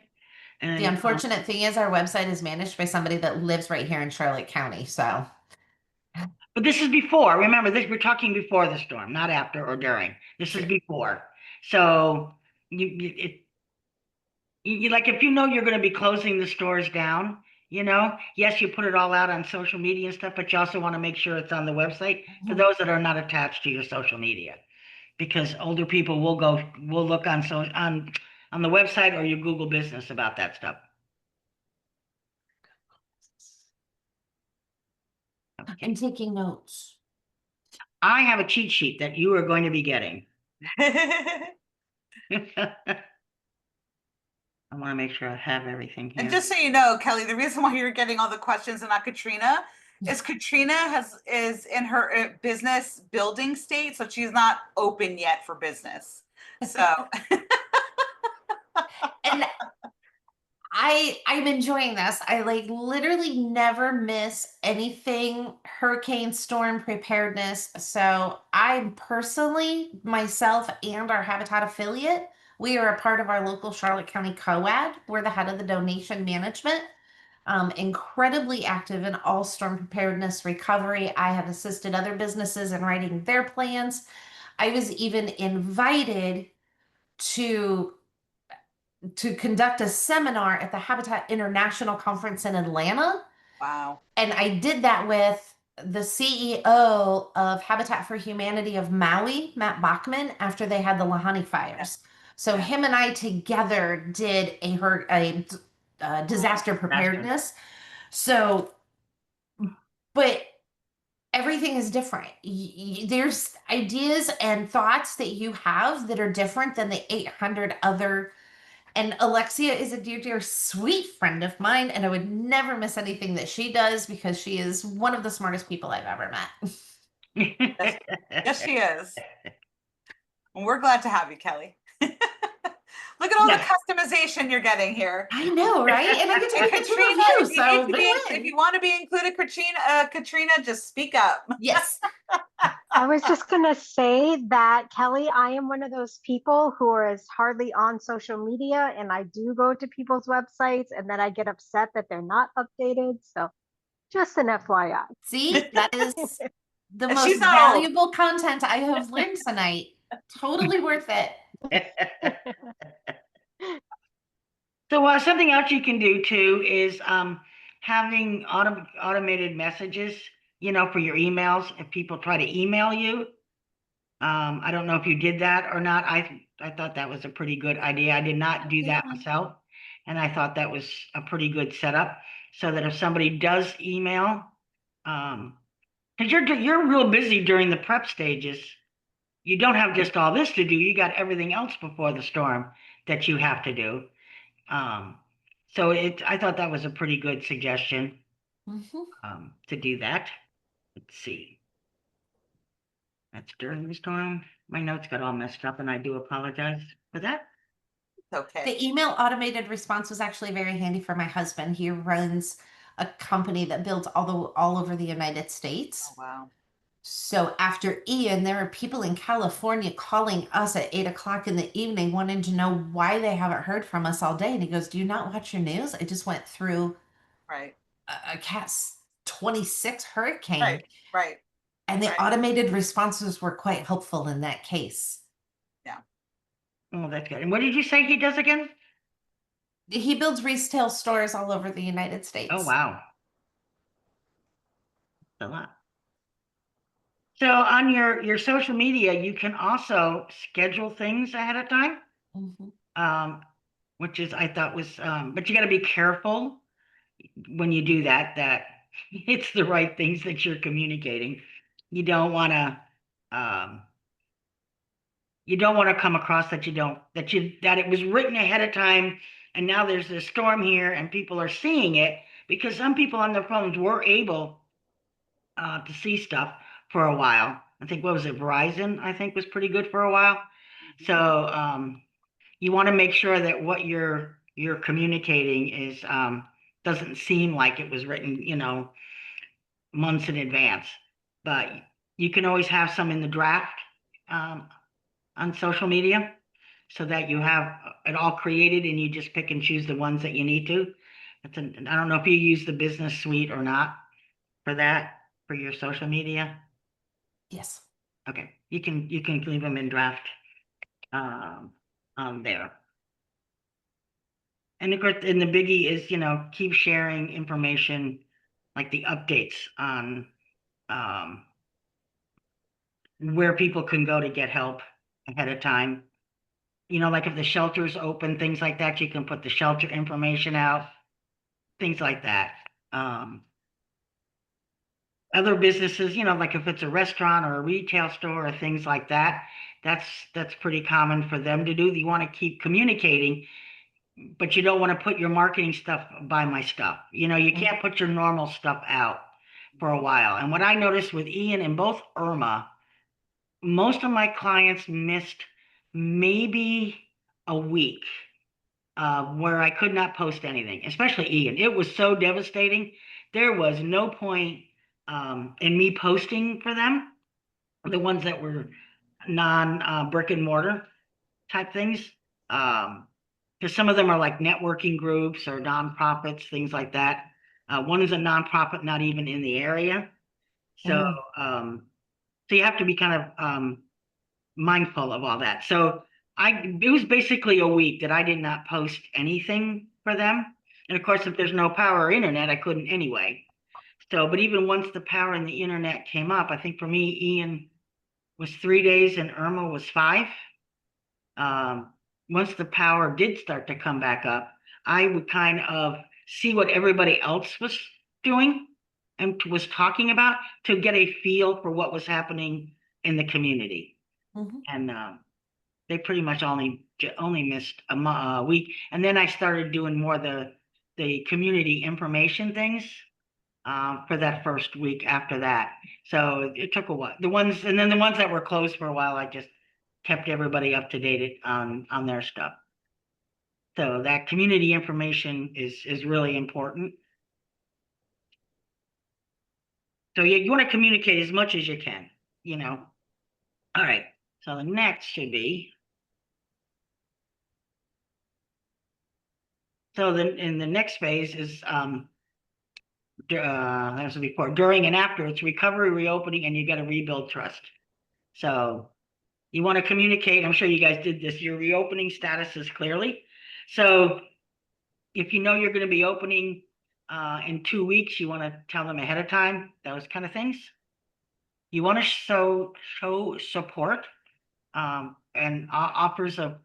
And The unfortunate thing is our website is managed by somebody that lives right here in Charlotte County. So but this is before. Remember, we're talking before the storm, not after or during. This is before. So you like, if you know you're going to be closing the stores down, yes, you put it all out on social media and stuff, but you also want to make sure it's on the website for those that are not attached to your social media, because older people will look on the website or your Google business about that stuff. Okay. I'm taking notes. I have a cheat sheet that you are going to be getting. I want to make sure I have everything here. And just so you know, Kelly, the reason why you're getting all the questions and not Katrina is Katrina is in her business building state, so she's not open yet for business. So And I'm enjoying this. I like literally never miss anything hurricane storm preparedness. So I'm personally myself and our Habitat affiliate. We are a part of our local Charlotte County COAD. We're the head of the donation management. Incredibly active in all storm preparedness recovery. I have assisted other businesses in writing their plans. I was even invited to conduct a seminar at the Habitat International Conference in Atlanta. wow. And I did that with the CEO of Habitat for Humanity of Maui, Matt Bachman, after they had the Lahani fires. So him and I together did a disaster preparedness. So, but everything is different. There's ideas and thoughts that you have that are different than the 800 other. And Alexia is a dear, dear, sweet friend of mine, and I would never miss anything that she does because she is one of the smartest people I've ever met. Yes, she is. And we're glad to have you, Kelly. Look at all the customization you're getting here. I know, right? And I get to And make Katrina, it to review, so if you want to be included, Katrina, just speak up. yes. I was just going to say that, Kelly, I am one of those people who is hardly on social media, and I do go to people's websites and then I get upset that they're not updated. So just an FYI. See, that is the And most she's not old. valuable content I have learned tonight. Totally worth it. So something else you can do too is having automated messages, for your emails. If people try to email you, I don't know if you did that or not. I thought that was a pretty good idea. I did not do that myself, and I thought that was a pretty good setup. So that if somebody does email, because you're real busy during the prep stages, you don't have just all this to do. You got everything else before the storm that you have to do. So I thought that was a pretty good suggestion to do that. Let's see. That's during the storm. My notes got all messed up and I do apologize for that. Okay. The email automated response was actually very handy for my husband. He runs a company that builds all over the United States. Oh, wow. So after Ian, there are people in California calling us at 8 o'clock in the evening wanting to know why they haven't heard from us all day. And he goes, "Do you not watch your news? I just went through a Cat 26 hurricane." Right. And the automated responses were quite helpful in that case. Yeah. Oh, that's good. And what did you say he does again? He builds retail stores all over the United States. Oh, wow. That's a lot. So on your social media, you can also schedule things ahead of time, which is I thought was, but you got to be careful when you do that it's the right things that you're communicating. You don't want to come across that it was written ahead of time and now there's a storm here and people are seeing it, because some people on their phones were able to see stuff for a while. I think, what was it, Verizon, I think, was pretty good for a while. So you want to make sure that what you're communicating is doesn't seem like it was written, months in advance. But you can always have some in the draft on social media so that you have it all created and you just pick and choose the ones that you need to. I don't know if you use the business suite or not for that, for your social media. Yes. Okay, you can leave them in draft on there. And of course, and the biggie is, keep sharing information like the updates on where people can go to get help ahead of time. Like if the shelter's open, things like that, you can put the shelter information out, things like that. Other businesses, like if it's a restaurant or a retail store or things like that, that's pretty common for them to do. You want to keep communicating but you don't want to put your marketing stuff by my stuff. You know, you can't put your normal stuff out for a while. And what I noticed with Ian and both Irma, most of my clients missed maybe a week where I could not post anything, especially Ian. It was so devastating. There was no point in me posting for them, the ones that were non brick and mortar type things. Because some of them are like networking groups or nonprofits, things like that. One is a nonprofit, not even in the area. So, so you have to be kind of mindful of all that. So it was basically a week that I did not post anything for them. And of course, if there's no power or internet, I couldn't anyway. So, but even once the power and the internet came up, I think for me, Ian was 3 days and Irma was 5. Once the power did start to come back up, I would kind of see what everybody else was doing and was talking about to get a feel for what was happening in the community. And they pretty much only missed a week. And then I started doing more the community information things for that first week after that. So it took a while. The ones that were closed for a while, I just kept everybody up to date on their stuff. So that community information is really important. So you want to communicate as much as you can, you know. All right. So the next should be. So then in the next phase is as before, during and after, it's recovery, reopening, and you got to rebuild trust. So you want to communicate. I'm sure you guys did this. Your reopening statuses clearly. So if you know you're going to be opening in 2 weeks, you want to tell them ahead of time, those kind of things. You want to show support and offers of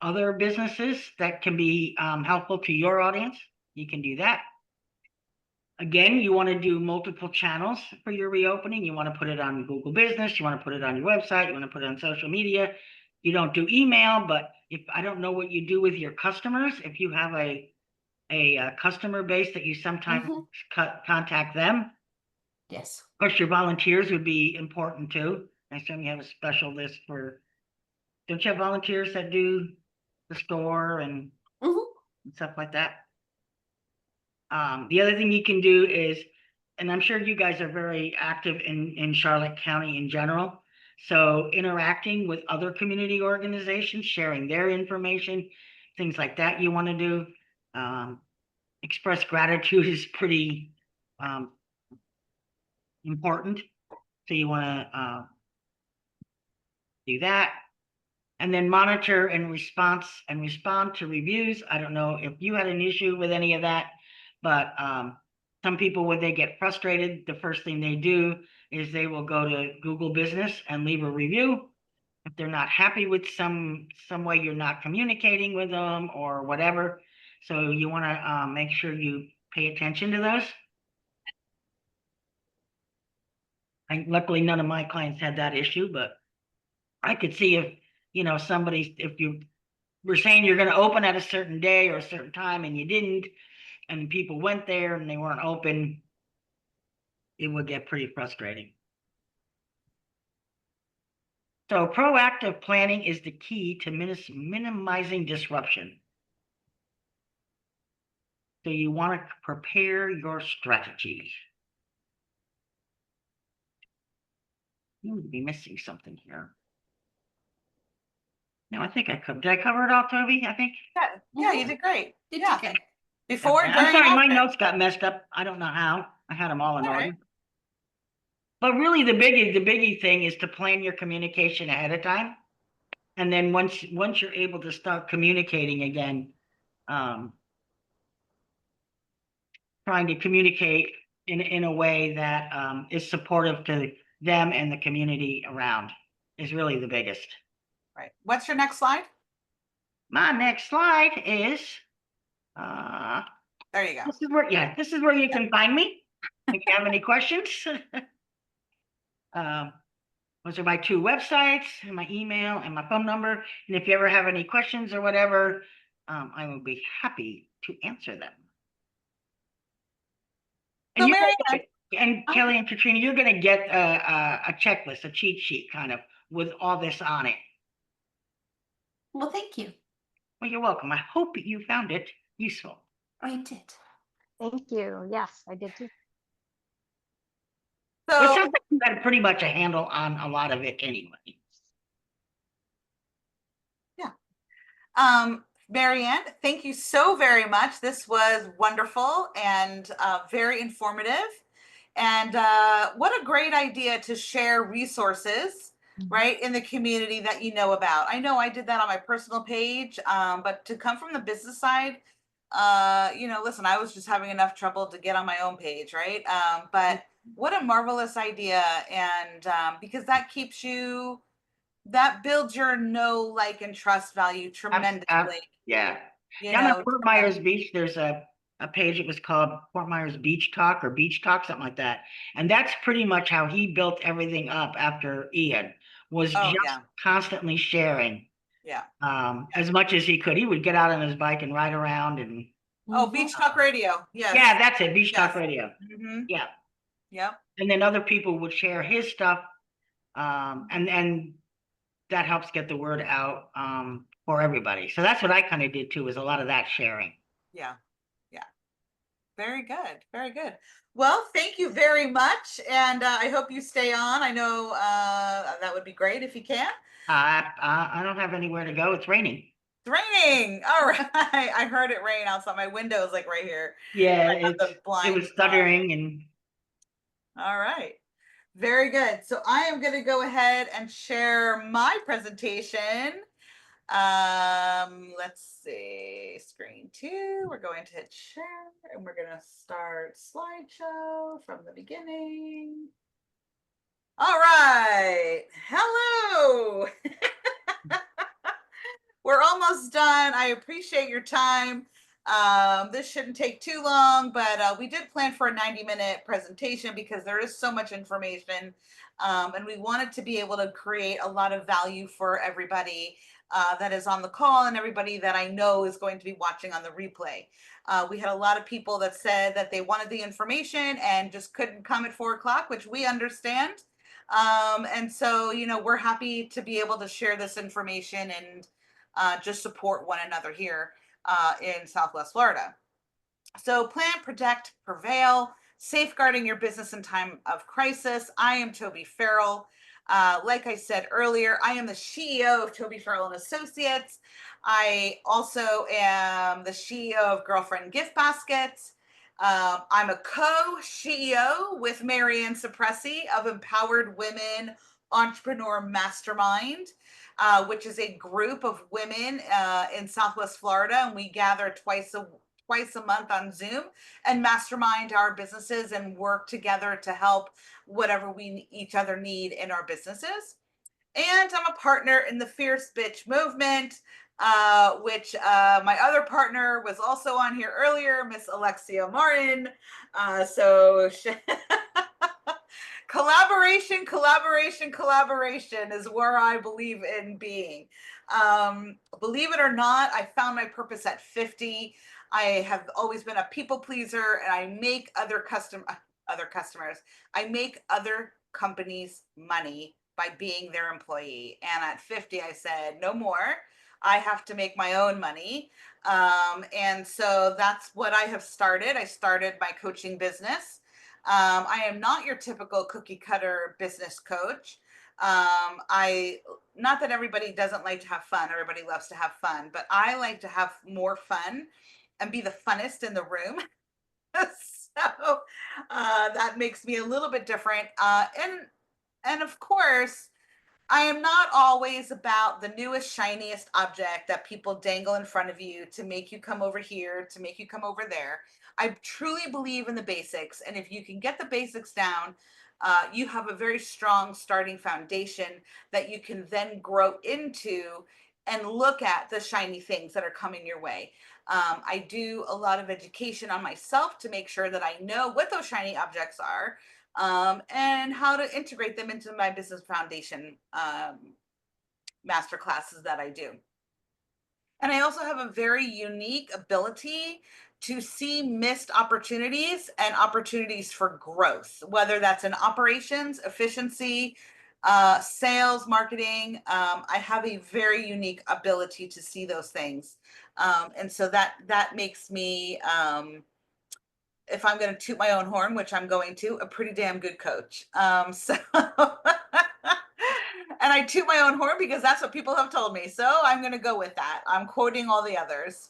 other businesses that can be helpful to your audience. You can do that. Again, you want to do multiple channels for your reopening. You want to put it on Google Business. You want to put it on your website. You want to put it on social media. You don't do email, but if I don't know what you do with your customers, if you have a customer base that you sometimes contact them. Yes. Of course, your volunteers would be important too. I assume you have a special list for, don't you have volunteers that do the store and stuff like that? The other thing you can do is, and I'm sure you guys are very active in Charlotte County in general. So interacting with other community organizations, sharing their information, things like that you want to do. Express gratitude is pretty important. So you want to do that. And then monitor and respond to reviews. I don't know if you had an issue with any of that, but some people, when they get frustrated, the first thing they do is they will go to Google Business and leave a review. If they're not happy with some way you're not communicating with them or whatever. So you want to make sure you pay attention to those. And luckily, none of my clients had that issue, but I could see if, you know, if you were saying you're going to open at a certain day or a certain time and you didn't, and people went there and they weren't open, it would get pretty frustrating. So proactive planning is the key to minimizing disruption. So you want to prepare your strategy. You would be missing something here. No, I think I covered. Did I cover it all, Toby? I think. Yeah, you did great. Did Yeah. you good? Before, I'm during, sorry, and my after. notes got messed up. I don't know how. I had them all in All order. right. But really, the biggie thing is to plan your communication ahead of time. And then once you're able to start communicating again, trying to communicate in a way that is supportive to them and the community around is really the biggest. Right. What's your next slide? My next slide is There you go. this is where you can find me if you have any questions. Those are my 2 websites, and my email and my phone number. And if you ever have any questions or whatever, I will be happy to answer them. So And you're Mary gonna Anne, get, and Kelly and Katrina, you're gonna get a checklist, a cheat sheet kind of with all this on it. Well, thank you. Well, you're welcome. I hope you found it useful. I did. Thank you. Yes, I did too. Well, it so sounds like you got pretty much a handle on a lot of it anyway. Mary Anne, thank you so very much. This was wonderful and very informative. And what a great idea to share resources, right, in the community that you know about. I know I did that on my personal page, but to come from the business side, listen, I was just having enough trouble to get on my own page, right? But what a marvelous idea. And because that builds your know, like, and trust value tremendously. Yeah. You Down in know, Fort Myers Beach, there's a page. It was called Fort Myers Beach Talk or Beach Talk, something like that. And that's pretty much how he built everything up after Ian, was oh just yeah, constantly sharing yeah. as much as he could. He would get out on his bike and ride around and Oh, Mhm. Beach Talk Radio. Yes. yeah, that's it, Beach Talk Yes. Radio. Mm-hmm. Yeah. Yep. And then other people would share his stuff. And that helps get the word out for everybody. So that's what I kind of did too, was a lot of that sharing. Yeah. Yeah. Very good. Very good. Well, thank you very much. And I hope you stay on. I know that would be great if you can. I don't have anywhere to go. It's raining. It's raining. All right. I heard it rain outside. My window is like right here. Yeah, I have the it blinds was stuttering and all right. Very good. So I am going to go ahead and share my presentation. Let's see, screen 2. We're going to hit share and we're going to start slideshow from the beginning. All right. Hello. We're almost done. I appreciate your time. This shouldn't take too long, but we did plan for a 90-minute presentation because there is so much information. And we wanted to be able to create a lot of value for everybody that is on the call and everybody that I know is going to be watching on the replay. We had a lot of people that said that they wanted the information and just couldn't come at 4 o'clock, which we understand. And so, we're happy to be able to share this information and just support one another here in Southwest Florida. So plan, protect, prevail, safeguarding your business in time of crisis. I am Toby Farrell. Like I said earlier, I am the CEO of Toby Farrell and Associates. I also am the CEO of Girlfriend Gift Baskets. I'm a co-CEO with Mary Anne Cipressy of Empowered Women Entrepreneur Mastermind, which is a group of women in Southwest Florida, and we gather twice a month on Zoom and mastermind our businesses and work together to help whatever we each other need in our businesses. And I'm a partner in the Fierce Bitch movement, which my other partner was also on here earlier, Miss Alexia Martin. Collaboration is where I believe in being. Believe it or not, I found my purpose at 50. I have always been a people pleaser, and I make other companies money by being their employee. And at 50, I said, no more. I have to make my own money. And so that's what I have started. I started my coaching business. I am not your typical cookie cutter business coach. Not that everybody doesn't like to have fun. Everybody loves to have fun, but I like to have more fun and be the funnest in the room. So that makes me a little bit different. And of course, I am not always about the newest, shiniest object that people dangle in front of you to make you come over here, to make you come over there. I truly believe in the basics. And if you can get the basics down, you have a very strong starting foundation that you can then grow into and look at the shiny things that are coming your way. I do a lot of education on myself to make sure that I know what those shiny objects are, and how to integrate them into my business foundation master classes that I do. And I also have a very unique ability to see missed opportunities and opportunities for growth, whether that's in operations, efficiency, sales, marketing. I have a very unique ability to see those things. And so that makes me, if I'm going to toot my own horn, which I'm going to, a pretty damn good coach. So and I toot my own horn because that's what people have told me. So I'm going to go with that. I'm quoting all the others.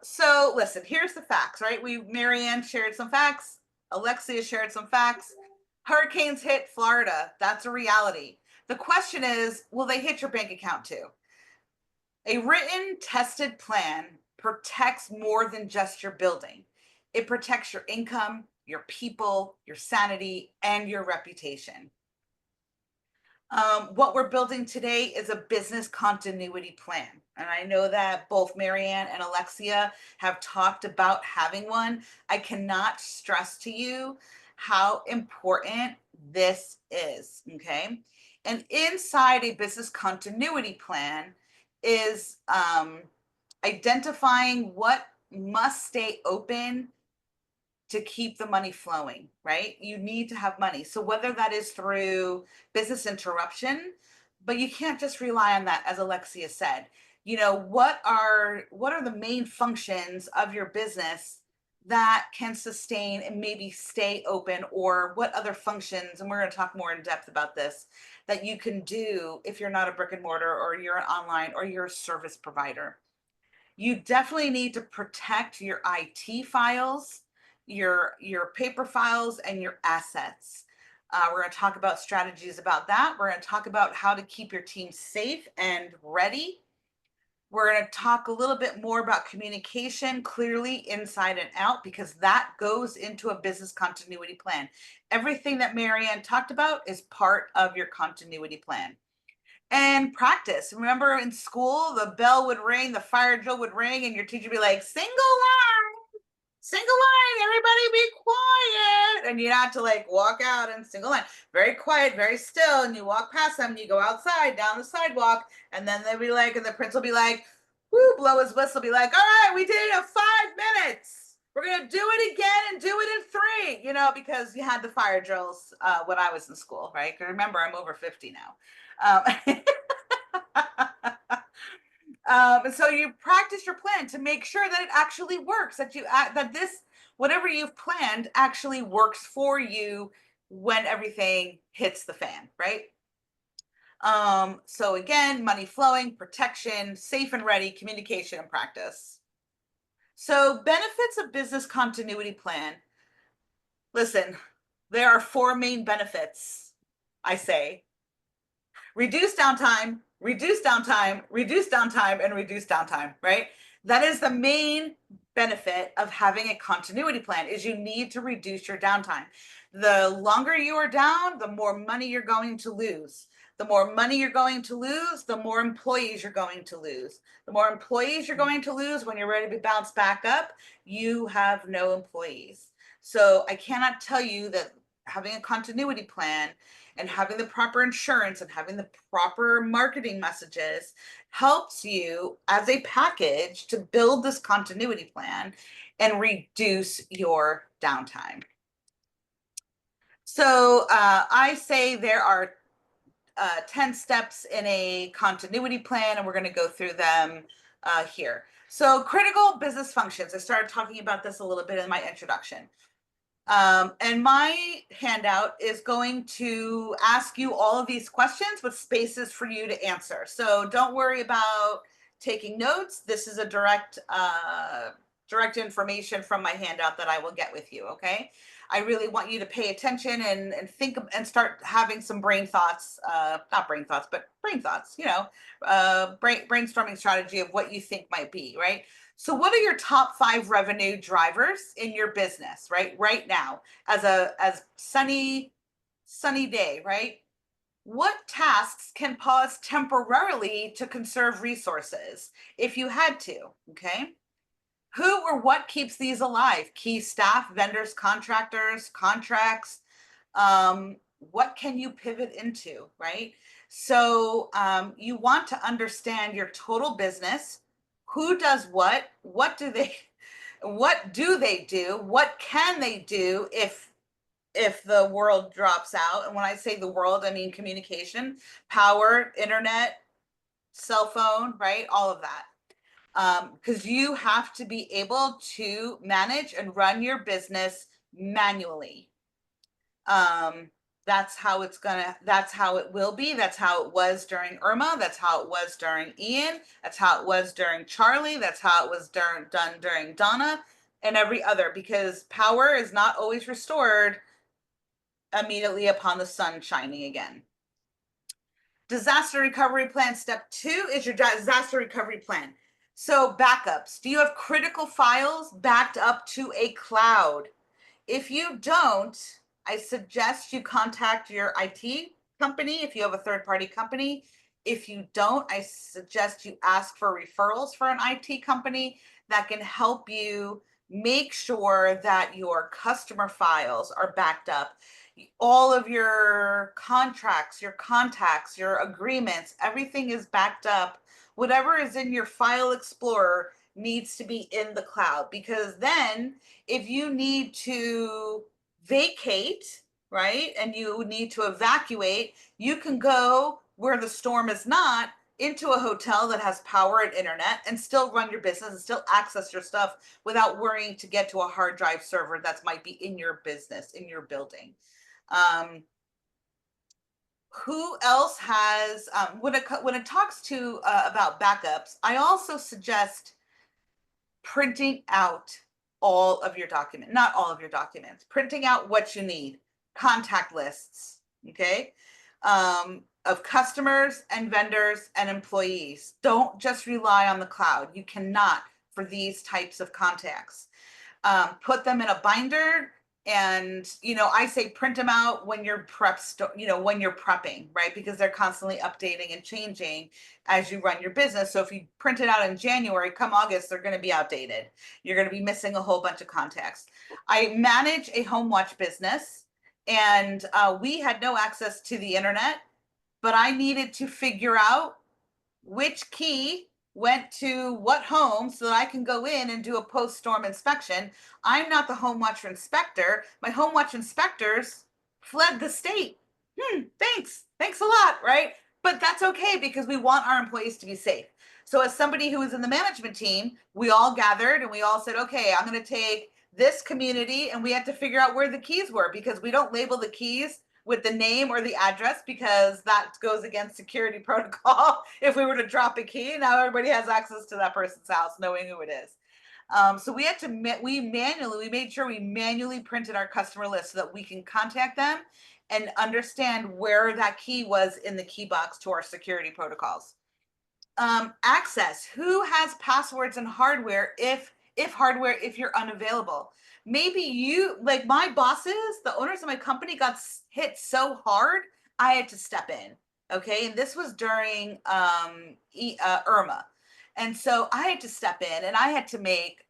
So listen, here's the facts, right? Mary Anne shared some facts. Alexia shared some facts. Hurricanes hit Florida. That's a reality. The question is, will they hit your bank account too? A written, tested plan protects more than just your building. It protects your income, your people, your sanity, and your reputation. What we're building today is a business continuity plan. And I know that both Mary Anne and Alexia have talked about having one. I cannot stress to you how important this is, okay? And inside a business continuity plan is identifying what must stay open to keep the money flowing, right? You need to have money. So whether that is through business interruption, but you can't just rely on that, as Alexia said. You know, what are the main functions of your business that can sustain and maybe stay open, or what other functions, and we're going to talk more in depth about this, that you can do if you're not a brick and mortar, or you're an online, or you're a service provider. You definitely need to protect your IT files, your paper files, and your assets. We're going to talk about strategies about that. We're going to talk about how to keep your team safe and ready. We're going to talk a little bit more about communication clearly inside and out, because that goes into a business continuity plan. Everything that Mary Anne talked about is part of your continuity plan. And practice. Remember in school, the bell would ring, the fire drill would ring, and your teacher would be like, single line, everybody be quiet. And you have to like walk out in single line, very quiet, very still. And you walk past them, and you go outside, down the sidewalk, and then they'll be like, and the prince will be like, whoo, blow his whistle, be like, all right, we did it in 5 minutes. We're going to do it again and do it in 3, you know, because you had the fire drills when I was in school, right? Remember, I'm over 50 now. And so you practice your plan to make sure that it actually works, that this, whatever you've planned, actually works for you when everything hits the fan, right? So again, money flowing, protection, safe and ready, communication, and practice. So benefits of business continuity plan. Listen, there are 4 main benefits, I say. Reduce downtime, reduce downtime, reduce downtime, and reduce downtime, right? That is the main benefit of having a continuity plan, is you need to reduce your downtime. The longer you are down, the more money you're going to lose. The more money you're going to lose, the more employees you're going to lose. The more employees you're going to lose, when you're ready to bounce back up, you have no employees. So I cannot tell you that having a continuity plan and having the proper insurance and having the proper marketing messages helps you as a package to build this continuity plan and reduce your downtime. So I say there are 10 steps in a continuity plan, and we're going to go through them here. So critical business functions. I started talking about this a little bit in my introduction. And my handout is going to ask you all of these questions with spaces for you to answer. So don't worry about taking notes. This is a direct information from my handout that I will get with you, okay? I really want you to pay attention and think and start having some brain thoughts, not brain thoughts, but brain thoughts, you know, brainstorming strategy of what you think might be, right? So what are your top 5 revenue drivers in your business, right now, as sunny day, right? What tasks can pause temporarily to conserve resources if you had to, okay? Who or what keeps these alive? Key staff, vendors, contractors, contracts. What can you pivot into, right? So you want to understand your total business. Who does what? What do they do? What can they do if the world drops out? And when I say the world, I mean communication, power, internet, cell phone, right? All of that. Because you have to be able to manage and run your business manually. That's how it will be. That's how it was during Irma. That's how it was during Ian. That's how it was during Charlie. That's how it was done during Donna and every other, because power is not always restored immediately upon the sun shining again. Disaster recovery plan. Step 2 is your disaster recovery plan. So backups. Do you have critical files backed up to a cloud? If you don't, I suggest you contact your IT company if you have a third-party company. If you don't, I suggest you ask for referrals for an IT company that can help you make sure that your customer files are backed up. All of your contracts, your contacts, your agreements, everything is backed up. Whatever is in your file explorer needs to be in the cloud, because then if you need to vacate, right, and you need to evacuate, you can go where the storm is not, into a hotel that has power and internet, and still run your business and still access your stuff without worrying to get to a hard drive server that might be in your business, in your building. Who else has, when it talks to about backups, I also suggest printing out all of your documents, not all of your documents, printing out what you need, contact lists, okay, of customers and vendors and employees. Don't just rely on the cloud. You cannot for these types of contacts. Put them in a binder, and I say print them out when you're when you're prepping, right? Because they're constantly updating and changing as you run your business. So if you print it out in January, come August, they're going to be outdated. You're going to be missing a whole bunch of contacts. I manage a home watch business, and we had no access to the internet, but I needed to figure out which key went to what home so that I can go in and do a post-storm inspection. I'm not the home watch inspector. My home watch inspectors fled the state. Thanks a lot, right? But that's okay, because we want our employees to be safe. So as somebody who was in the management team, we all gathered and we all said, okay, I'm going to take this community, and we had to figure out where the keys were, because we don't label the keys with the name or the address, because that goes against security protocol. If we were to drop a key, now everybody has access to that person's house, knowing who it is. So we had to, we made sure we manually printed our customer list so that we can contact them and understand where that key was in the key box to our security protocols. Access. Who has passwords and hardware if you're unavailable? Maybe you, like my bosses, the owners of my company, got hit so hard, I had to step in. Okay, and this was during Irma, and so I had to step in and I had to make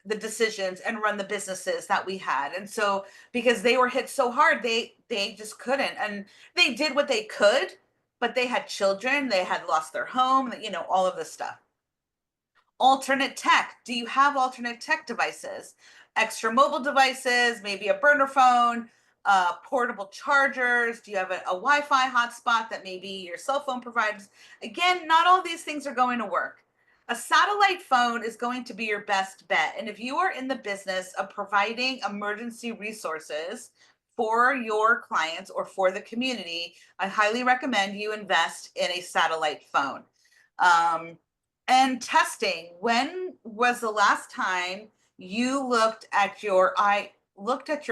the decisions and run the businesses that we had. And so because they were hit so hard, they just couldn't, and they did what they could, but they had children, they had lost their home, all of this stuff. Alternate tech. Do you have alternate tech devices? Extra mobile devices, maybe a burner phone, portable chargers? Do you have a Wi-Fi hotspot that maybe your cell phone provides? Again, not all these things are going to work. A satellite phone is going to be your best bet. And if you are in the business of providing emergency resources for your clients or for the community, I highly recommend you invest in a satellite phone. And testing. When was the last time you looked at your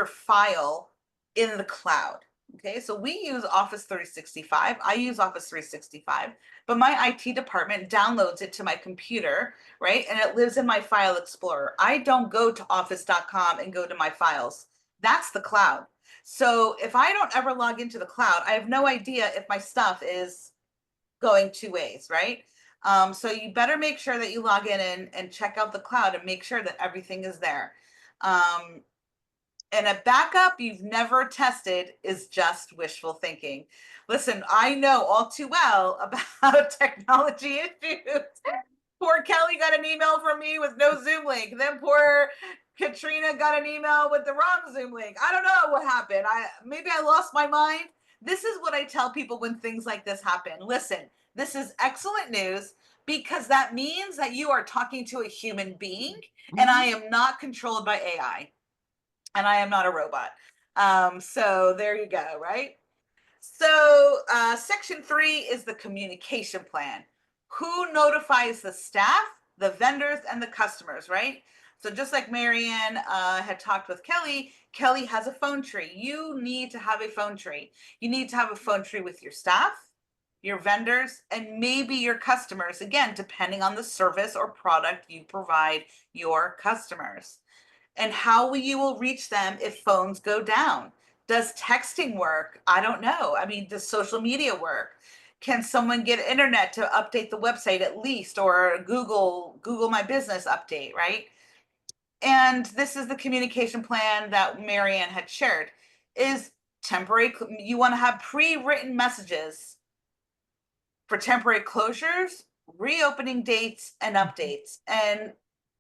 file in the cloud? Okay, so we use Office 365. I use Office 365, but my IT department downloads it to my computer, right? And it lives in my file explorer. I don't go to office.com and go to my files. That's the cloud. So if I don't ever log into the cloud, I have no idea if my stuff is going two ways, right? So you better make sure that you log in and check out the cloud and make sure that everything is there. And a backup you've never tested is just wishful thinking. Listen, I know all too well about technology issues. Poor Kelly got an email from me with no Zoom link. Then poor Katrina got an email with the wrong Zoom link. I don't know what happened. Maybe I lost my mind. This is what I tell people when things like this happen. Listen, this is excellent news because that means that you are talking to a human being, and I am not controlled by AI. And I am not a robot. So there you go, right? So section 3 is the communication plan. Who notifies the staff, the vendors, and the customers, right? So just like Mary Anne had talked with Kelly, Kelly has a phone tree. You need to have a phone tree. You need to have a phone tree with your staff, your vendors, and maybe your customers, again, depending on the service or product you provide your customers. And how you will reach them if phones go down. Does texting work? I don't know. I mean, does social media work? Can someone get internet to update the website at least, or Google My Business update, right? And this is the communication plan that Mary Anne had shared. Is temporary, you want to have pre-written messages for temporary closures, reopening dates, and updates. And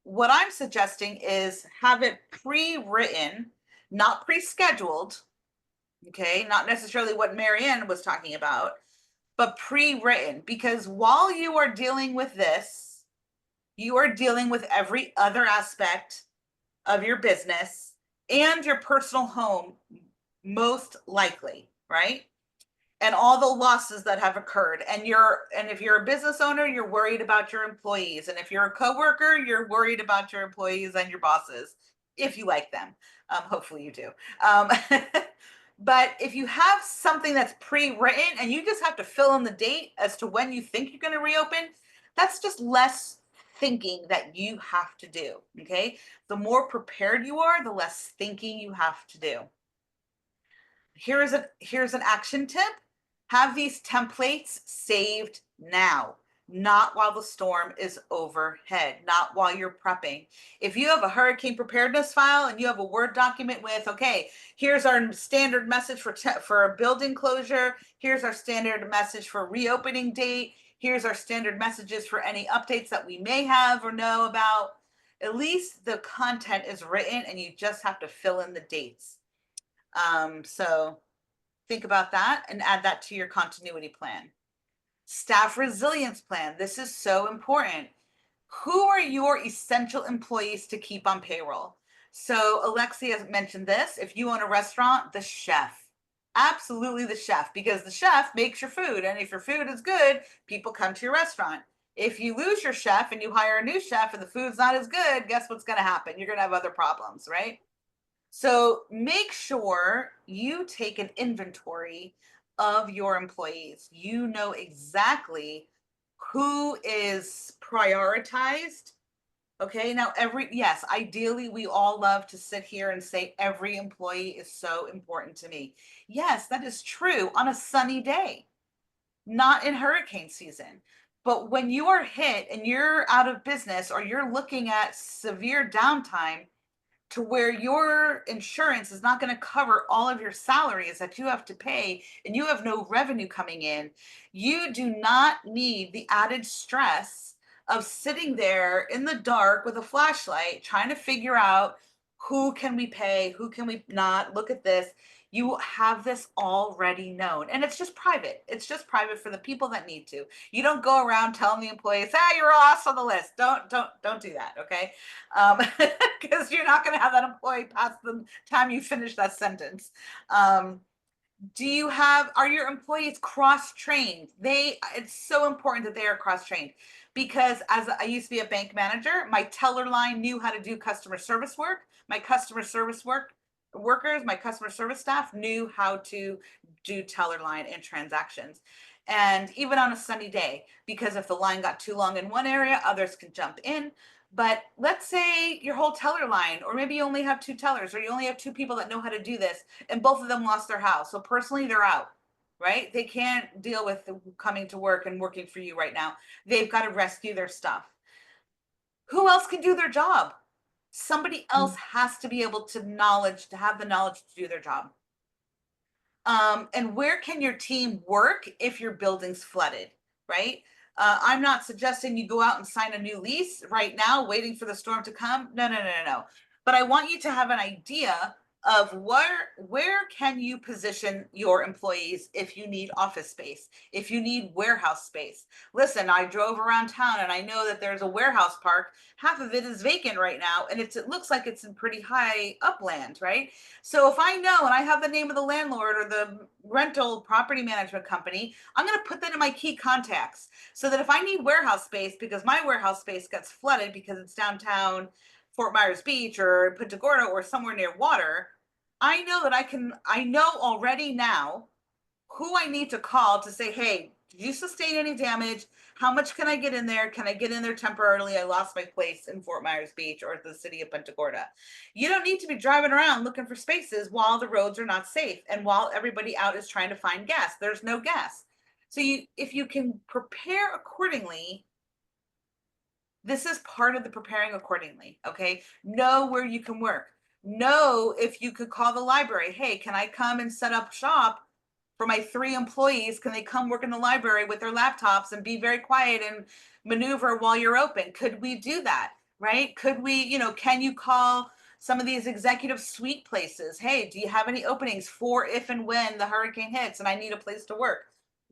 what I'm suggesting is have it pre-written, not pre-scheduled, okay? Not necessarily what Mary Anne was talking about, but pre-written, because while you are dealing with this, you are dealing with every other aspect of your business and your personal home, most likely, right? And all the losses that have occurred. And if you're a business owner, you're worried about your employees. And if you're a coworker, you're worried about your employees and your bosses, if you like them. Hopefully you do. But if you have something that's pre-written and you just have to fill in the date as to when you think you're going to reopen, that's just less thinking that you have to do, okay? The more prepared you are, the less thinking you have to do. Here's an action tip. Have these templates saved now, not while the storm is overhead, not while you're prepping. If you have a hurricane preparedness file and you have a Word document with, okay, here's our standard message for a building closure, here's our standard message for reopening date, here's our standard messages for any updates that we may have or know about, at least the content is written and you just have to fill in the dates. So think about that and add that to your continuity plan. Staff resilience plan. This is so important. Who are your essential employees to keep on payroll? So Alexia mentioned this. If you own a restaurant, the chef. Absolutely the chef, because the chef makes your food. And if your food is good, people come to your restaurant. If you lose your chef and you hire a new chef and the food's not as good, guess what's going to happen? You're going to have other problems, right? So make sure you take an inventory of your employees. You know exactly who is prioritized. Okay, now yes, ideally we all love to sit here and say every employee is so important to me. Yes, that is true on a sunny day, not in hurricane season. But when you are hit and you're out of business or you're looking at severe downtime, to where your insurance is not going to cover all of your salaries that you have to pay and you have no revenue coming in, you do not need the added stress of sitting there in the dark with a flashlight trying to figure out who can we pay, who can we not. Look at this. You have this already known, and it's just private. It's just private for the people that need to. You don't go around telling the employees, you're last on the list. Don't do that, okay? Because you're not going to have that employee past the time you finish that sentence. Are your employees cross-trained? It's so important that they are cross-trained, because as I used to be a bank manager, my teller line knew how to do customer service work. My customer service workers, my customer service staff knew how to do teller line and transactions. And even on a sunny day, because if the line got too long in one area, others can jump in. But let's say your whole teller line, or maybe you only have 2 tellers, or you only have 2 people that know how to do this, and both of them lost their house. So personally, they're out, right? They can't deal with coming to work and working for you right now. They've got to rescue their stuff. Who else can do their job? Somebody else has to be able to have the knowledge to do their job. And where can your team work if your building's flooded, right? I'm not suggesting you go out and sign a new lease right now, waiting for the storm to come. No. But I want you to have an idea of where can you position your employees if you need office space, if you need warehouse space. Listen, I drove around town and I know that there's a warehouse park. Half of it is vacant right now, and it looks like it's in pretty high upland, right? So if I know and I have the name of the landlord or the rental property management company, I'm going to put that in my key contacts so that if I need warehouse space because my warehouse space gets flooded because it's downtown Fort Myers Beach or Punta Gorda or somewhere near water, I know that I know already now who I need to call to say, hey, did you sustain any damage? How much can I get in there? Can I get in there temporarily? I lost my place in Fort Myers Beach or the city of Punta Gorda. You don't need to be driving around looking for spaces while the roads are not safe and while everybody out is trying to find gas. There's no gas. So if you can prepare accordingly, this is part of the preparing accordingly, okay? Know where you can work. Know if you could call the library. Hey, can I come and set up shop for my 3 employees? Can they come work in the library with their laptops and be very quiet and maneuver while you're open? Could we do that, right? Could we, can you call some of these executive suite places? Hey, do you have any openings for if and when the hurricane hits and I need a place to work?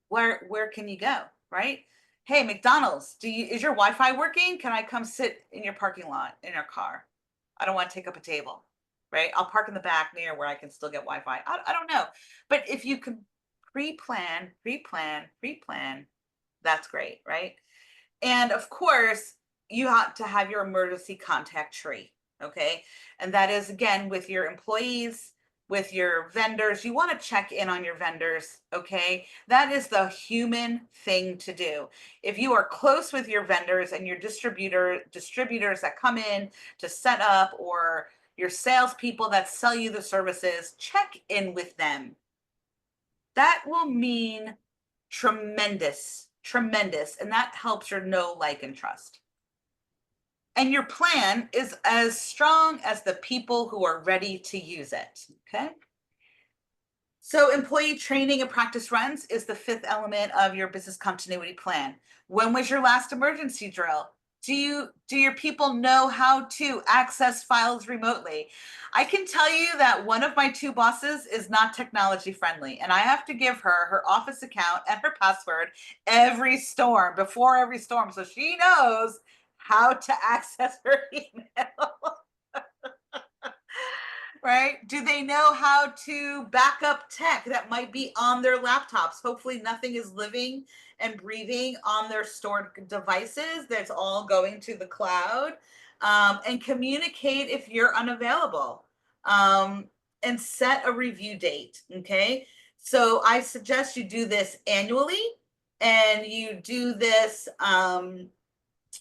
Where can you go, right? Hey, McDonald's, is your Wi-Fi working? Can I come sit in your parking lot in your car? I don't want to take up a table, right? I'll park in the back near where I can still get Wi-Fi. I don't know. But if you can pre-plan, that's great, right? And of course, you have to have your emergency contact tree, okay? And that is, again, with your employees, with your vendors. You want to check in on your vendors, okay? That is the human thing to do. If you are close with your vendors and your distributors that come in to set up, or your salespeople that sell you the services, check in with them. That will mean tremendous, and that helps your know, like, and trust. And your plan is as strong as the people who are ready to use it, okay? So employee training and practice runs is the 5th element of your business continuity plan. When was your last emergency drill? Do your people know how to access files remotely? I can tell you that one of my 2 bosses is not technology friendly, and I have to give her office account and her password before every storm, so she knows how to access her email. Right? Do they know how to back up tech that might be on their laptops? Hopefully nothing is living and breathing on their stored devices. That's all going to the cloud. And communicate if you're unavailable. And set a review date, okay? So I suggest you do this annually, and you do this,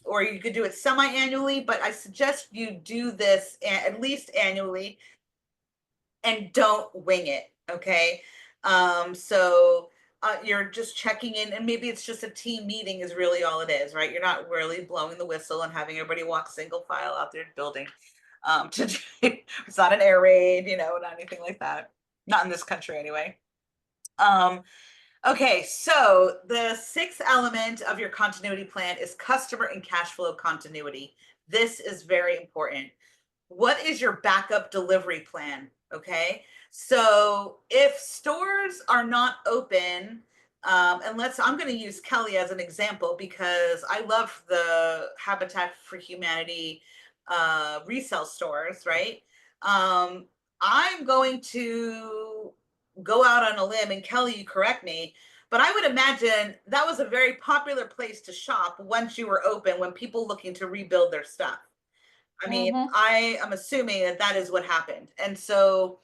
or you could do it semi-annually, but I suggest you do this at least annually, and don't wing it, okay? So you're just checking in, and maybe it's just a team meeting is really all it is, right? You're not really blowing the whistle and having everybody walk single file out there building. It's not an air raid, not anything like that. Not in this country anyway. Okay, so the 6th element of your continuity plan is customer and cash flow continuity. This is very important. What is your backup delivery plan? Okay, so if stores are not open, and I'm going to use Kelly as an example because I love the Habitat for Humanity resale stores, right? I'm going to go out on a limb, and Kelly, you correct me, but I would imagine that was a very popular place to shop once you were open, when people looking to rebuild their stuff. I mean, I am assuming that is what happened. And so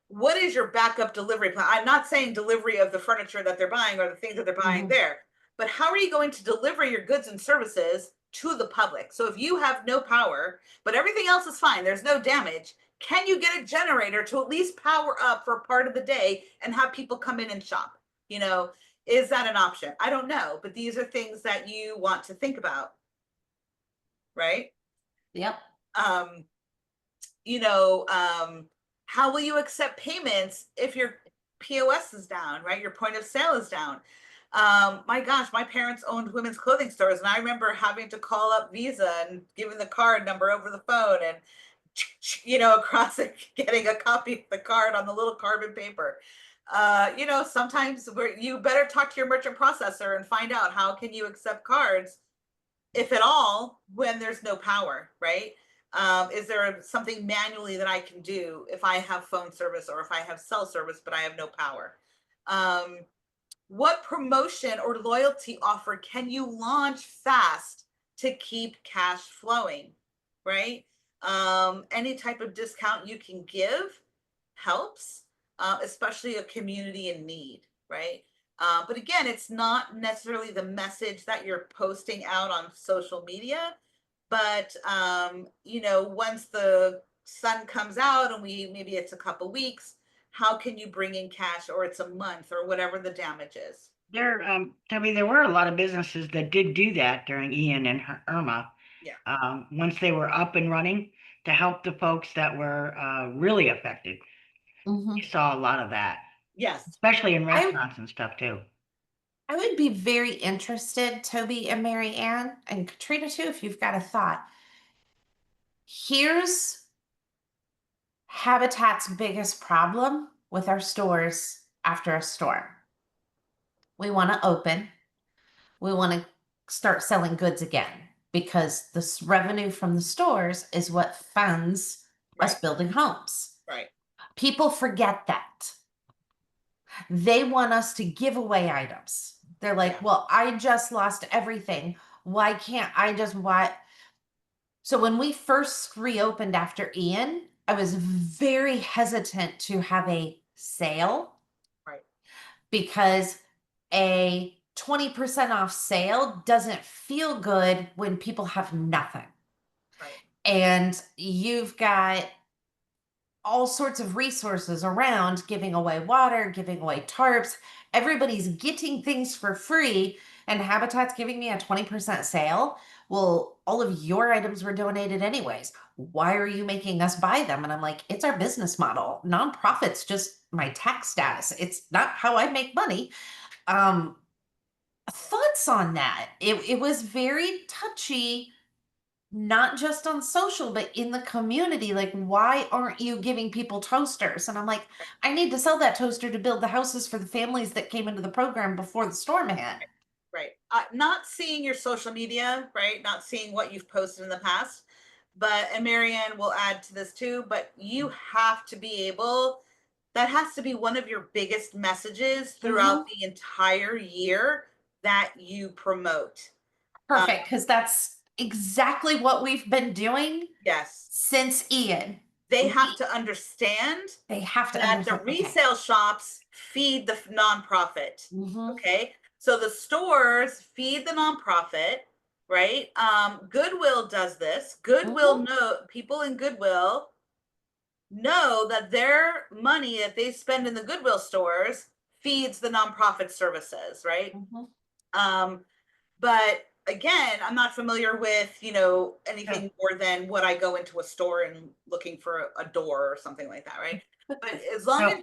what is your backup delivery plan? I'm not saying delivery of the furniture that they're buying or the things that they're buying there, but how are you going to deliver your goods and services to the public? So if you have no power, but everything else is fine, there's no damage, can you get a generator to at least power up for part of the day and have people come in and shop? You know, is that an option? I don't know, but these are things that you want to think about, right? Yep. Um, you know, how will you accept payments if your POS is down, right? Your point of sale is down. My gosh, my parents owned women's clothing stores, and I remember having to call up Visa and giving the card number over the phone and, you know, across it, getting a copy of the card on the little carbon paper. You know, sometimes you better talk to your merchant processor and find out how can you accept cards, if at all, when there's no power, right? Is there something manually that I can do if I have phone service or if I have cell service, but I have no power? What promotion or loyalty offer can you launch fast to keep cash flowing, right? Any type of discount you can give helps, especially a community in need, right? But again, it's not necessarily the message that you're posting out on social media, but you know, once the sun comes out and maybe it's a couple weeks, how can you bring in cash, or it's a month or whatever the damage is? Tell me, there were a lot of businesses that did do that during Ian and Irma. Yeah. Once they were up and running to help the folks that were really affected. Mhm. You saw a lot of that, Yes. especially in I restaurants and stuff too. I would be very interested, Toby and Mary Ann, and Katrina too, if you've got a thought. Here's Habitat's biggest problem with our stores after a storm. We want to open, we want to start selling goods again because the revenue from the stores is what funds us Right. building homes. Right. People forget that. They want us to give away items. They're like, Yeah. well, I just lost everything. Why can't I just what? So when we first reopened after Ian, I was very hesitant to have a sale Right. because a 20% off sale doesn't feel good when people have nothing. Right. And you've got all sorts of resources around giving away water, giving away tarps. Everybody's getting things for free, and Habitat's giving me a 20% sale. Well, all of your items were donated anyways. Why are you making us buy them? And I'm like, it's our business model. Nonprofit's just my tax status. It's not how I make money. Um, Thoughts on that? It was very touchy, not just on social, but in the community. Like, why aren't you giving people toasters? And I'm like, I need to sell that toaster to build the houses for the families that came into the program before the storm hit. Right. Not seeing your social media, right? Not seeing what you've posted in the past. But, and Mary Ann will add to this too, but you have to be able, that has to be one of your biggest messages throughout the entire year that you promote. Perfect, because that's exactly what we've been doing Yes. since Ian. They have to understand They have to that the understand. Okay. resale shops feed the nonprofit. Mhm. Okay. So the stores feed the nonprofit, right? Goodwill does this. Goodwill know, people in Goodwill know that their money that they spend in the Goodwill stores feeds the nonprofit services, right? Mhm. But again, I'm not familiar with, you know, anything Yeah. more than what I go into a store and looking for a door or something like that, right? But as long as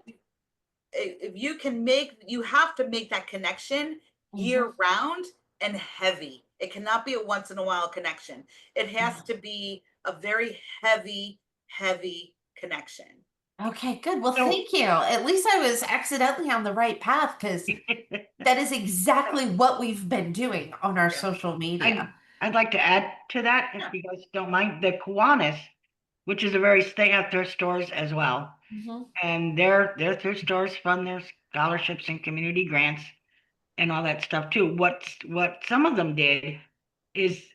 if you can make, you have to make that connection year round and heavy. It cannot be a once in a while connection. It has to be a very heavy, heavy connection. Okay, good. Well, So- thank you. At least I was accidentally on the right path because that is exactly what we've been doing on our Yeah. social media. I'd like to add to that, if you guys don't mind. The Kiwanis, which is they have thrift stores as well. And their thrift stores fund their scholarships and community grants and all that stuff too. What some of them did is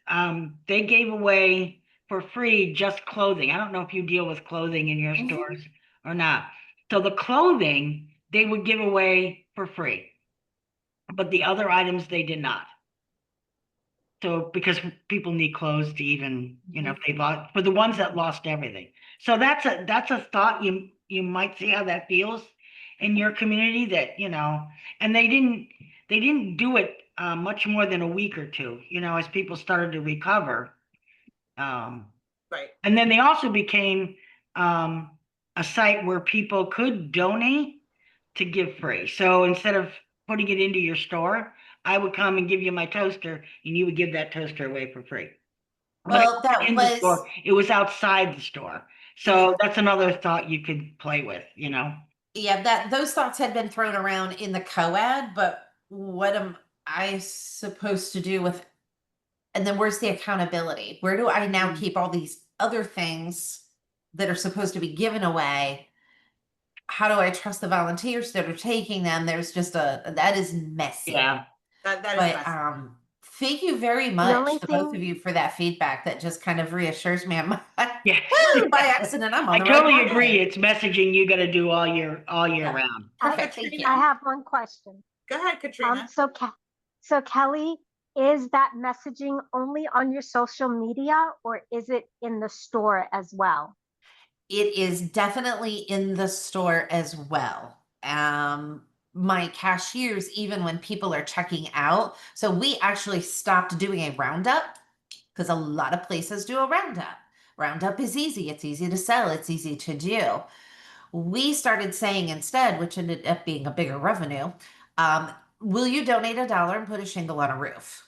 they gave away for free just clothing. I don't know if you deal with clothing in your stores or not. So the clothing they would give away for free, but the other items they did not. So because people need clothes to even, you know, if they lost, for the ones that lost everything. So that's a thought. You might see how that feels. in your community that, and they didn't do it much more than a week or two, as people started to recover. Right. And then they also became a site where people could donate to give free. So instead of putting it into your store, I would come and give you my toaster, and you would give that toaster away for free. But it Well, wasn't that in the was store, it was outside the store. So that's another thought you could play with, yeah, that those thoughts had been thrown around in the co-ed, but what am I supposed to do with, and then where's the accountability? Where do I now keep all these other things that are supposed to be given away? How do I trust the volunteers that are taking them? There's just that is messy. Yeah. That is But messy. thank you very The only much, the both of thing, you, for that feedback. That just kind of reassures me. I'm Yeah. by accident, I'm on I the right totally path. agree. It's messaging you got to do all year Yeah. round. Perfect. Thank Katrina. you. I have one question. Go ahead, Katrina. So Kelly, is that messaging only on your social media or is it in the store as well? It is definitely in the store as well. My cashiers, even when people are checking out, so we actually stopped doing a roundup because a lot of places do a roundup. Roundup is easy, it's easy to sell, it's easy to do. We started saying instead, which ended up being a bigger revenue, will you donate $1 and put a shingle on a roof?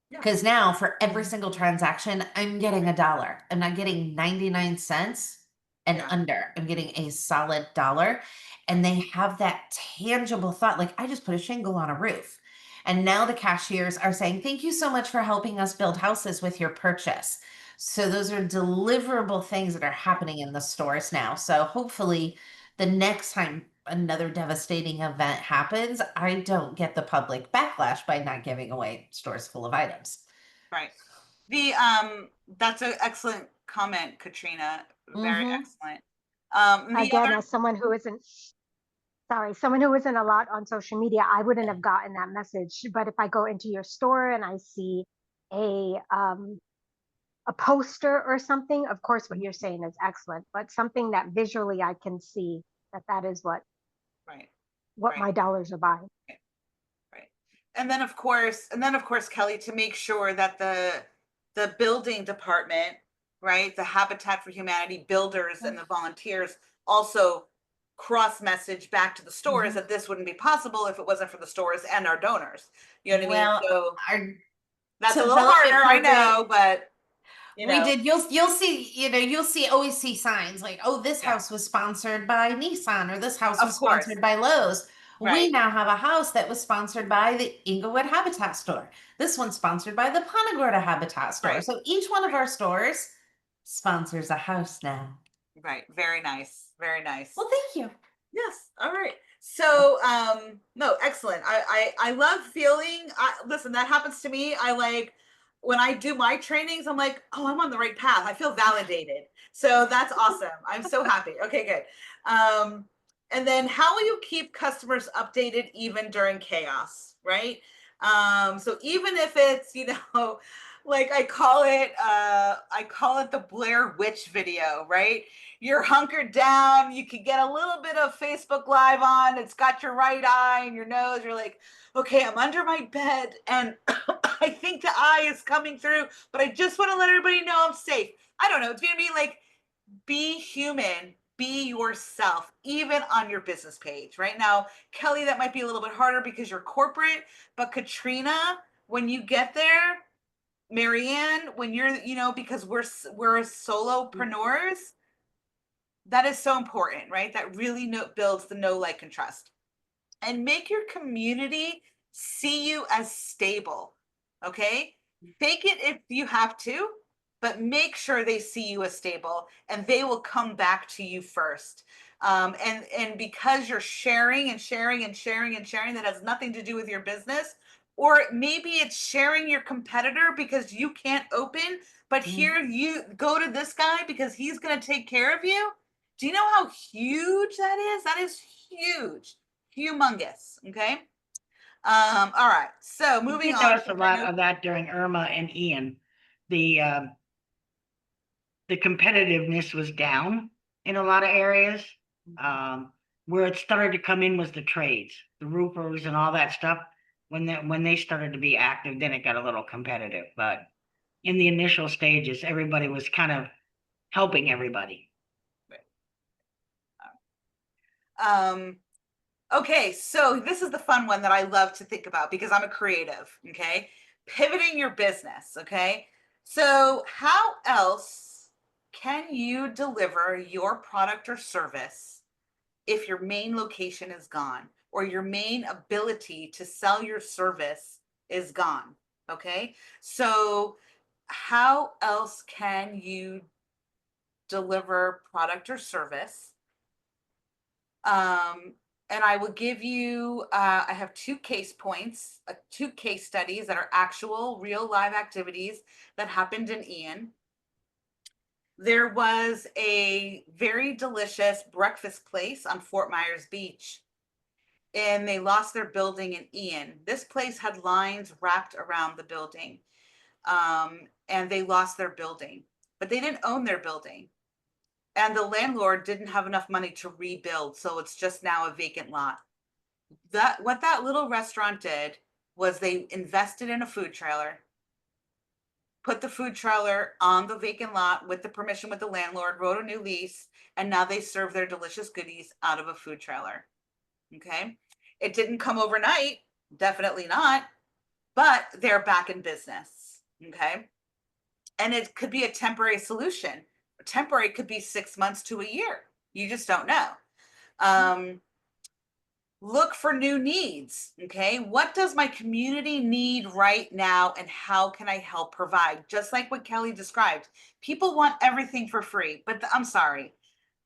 Yeah. Because now for every single transaction, I'm getting $1. I'm not getting 99 cents and Yeah. under. I'm getting a solid dollar. And they have that tangible thought, like, I just put a shingle on a roof. And now the cashiers are saying, thank you so much for helping us build houses with your purchase. So those are deliverable things that are happening in the stores now. So hopefully the next time another devastating event happens, I don't get the public backlash by not giving away stores full of items. Right. That's an excellent comment, Katrina. Very Mhm. excellent. Again, as someone who isn't, sorry, someone who isn't a lot on social media, I wouldn't have gotten that message. But if I go into your store and I see a um, a poster or something, of course, what you're saying is excellent. But something that visually I can see that is Right. what Right. my dollars are buying. Right. And then of course, Kelly, to make sure that the building department, right, the Habitat for Humanity builders and the volunteers also cross message back to the stores that this wouldn't be possible if it wasn't for the stores and our donors. You know what I mean? Well, So our that's a little development harder, I program, know, but we did. You'll see. You'll always see signs like, "Oh, this Yeah. house was sponsored by Nissan," or "This house Of was course. sponsored by Lowe's." We Right. now have a house that was sponsored by the Inglewood Habitat Store. This one's sponsored by the Punta Gorda Habitat Store. Right. So each one of our stores sponsors a house now. Right. Very nice. Very nice. Well, thank you. Yes. All right. So, no, excellent. I love feeling, listen, that happens to me. I like when I do my trainings, I'm like, oh, I'm on the right path. I feel validated. So that's awesome. I'm so happy. Okay, good. And then how will you keep customers updated even during chaos, right? So even if it's, like I call it the Blair Witch video, right? You're hunkered down, you can get a little bit of Facebook Live on, it's got your right eye and your nose, you're like, okay, I'm under my bed and I think the eye is coming through, but I just want to let everybody know I'm safe. I don't know, it's gonna be like, be human, be yourself, even on your business page. Right now, Kelly, that might be a little bit harder because you're corporate, but Katrina, when you get there, Mary Anne, when you're, because we're solopreneurs, that is so important, right? That really builds the know, like, and trust. And make your community see you as stable. Okay? Fake it if you have to, but make sure they see you as stable and they will come back to you first. And because you're sharing and sharing and sharing and sharing, that has nothing to do with your business. Or maybe it's sharing your competitor because you can't open, but here you go to this guy because he's going to take care of you. Do you know how huge that is? That is huge, humongous. Okay. All right. So We moving did on. notice a lot of that during Irma and Ian. The competitiveness was down in a lot of areas. where it started to come in was the trades, the roofers and all that stuff. When they started to be active, then it got a little competitive. But in the initial stages, everybody was kind of helping everybody. Okay, so this is the fun one that I love to think about because I'm a creative, okay? Pivoting your business, okay? So how else can you deliver your product or service if your main location is gone or your main ability to sell your service is gone, okay? So how else can you deliver product or service? And I will give you, I have 2 case points, 2 case studies that are actual real live activities that happened in Ian. There was a very delicious breakfast place on Fort Myers Beach, and they lost their building in Ian. This place had lines wrapped around the building, and they lost their building, but they didn't own their building. And the landlord didn't have enough money to rebuild, so it's just now a vacant lot. What that little restaurant did was they invested in a food trailer, put the food trailer on the vacant lot with the permission with the landlord, wrote a new lease, and now they serve their delicious goodies out of a food trailer. Okay. It didn't come overnight, definitely not, but they're back in business. Okay. And it could be a temporary solution. Temporary could be 6 months to a year. You just don't know. Look for new needs. Okay. What does my community need right now? And how can I help provide? Just like what Kelly described, people want everything for free, but I'm sorry,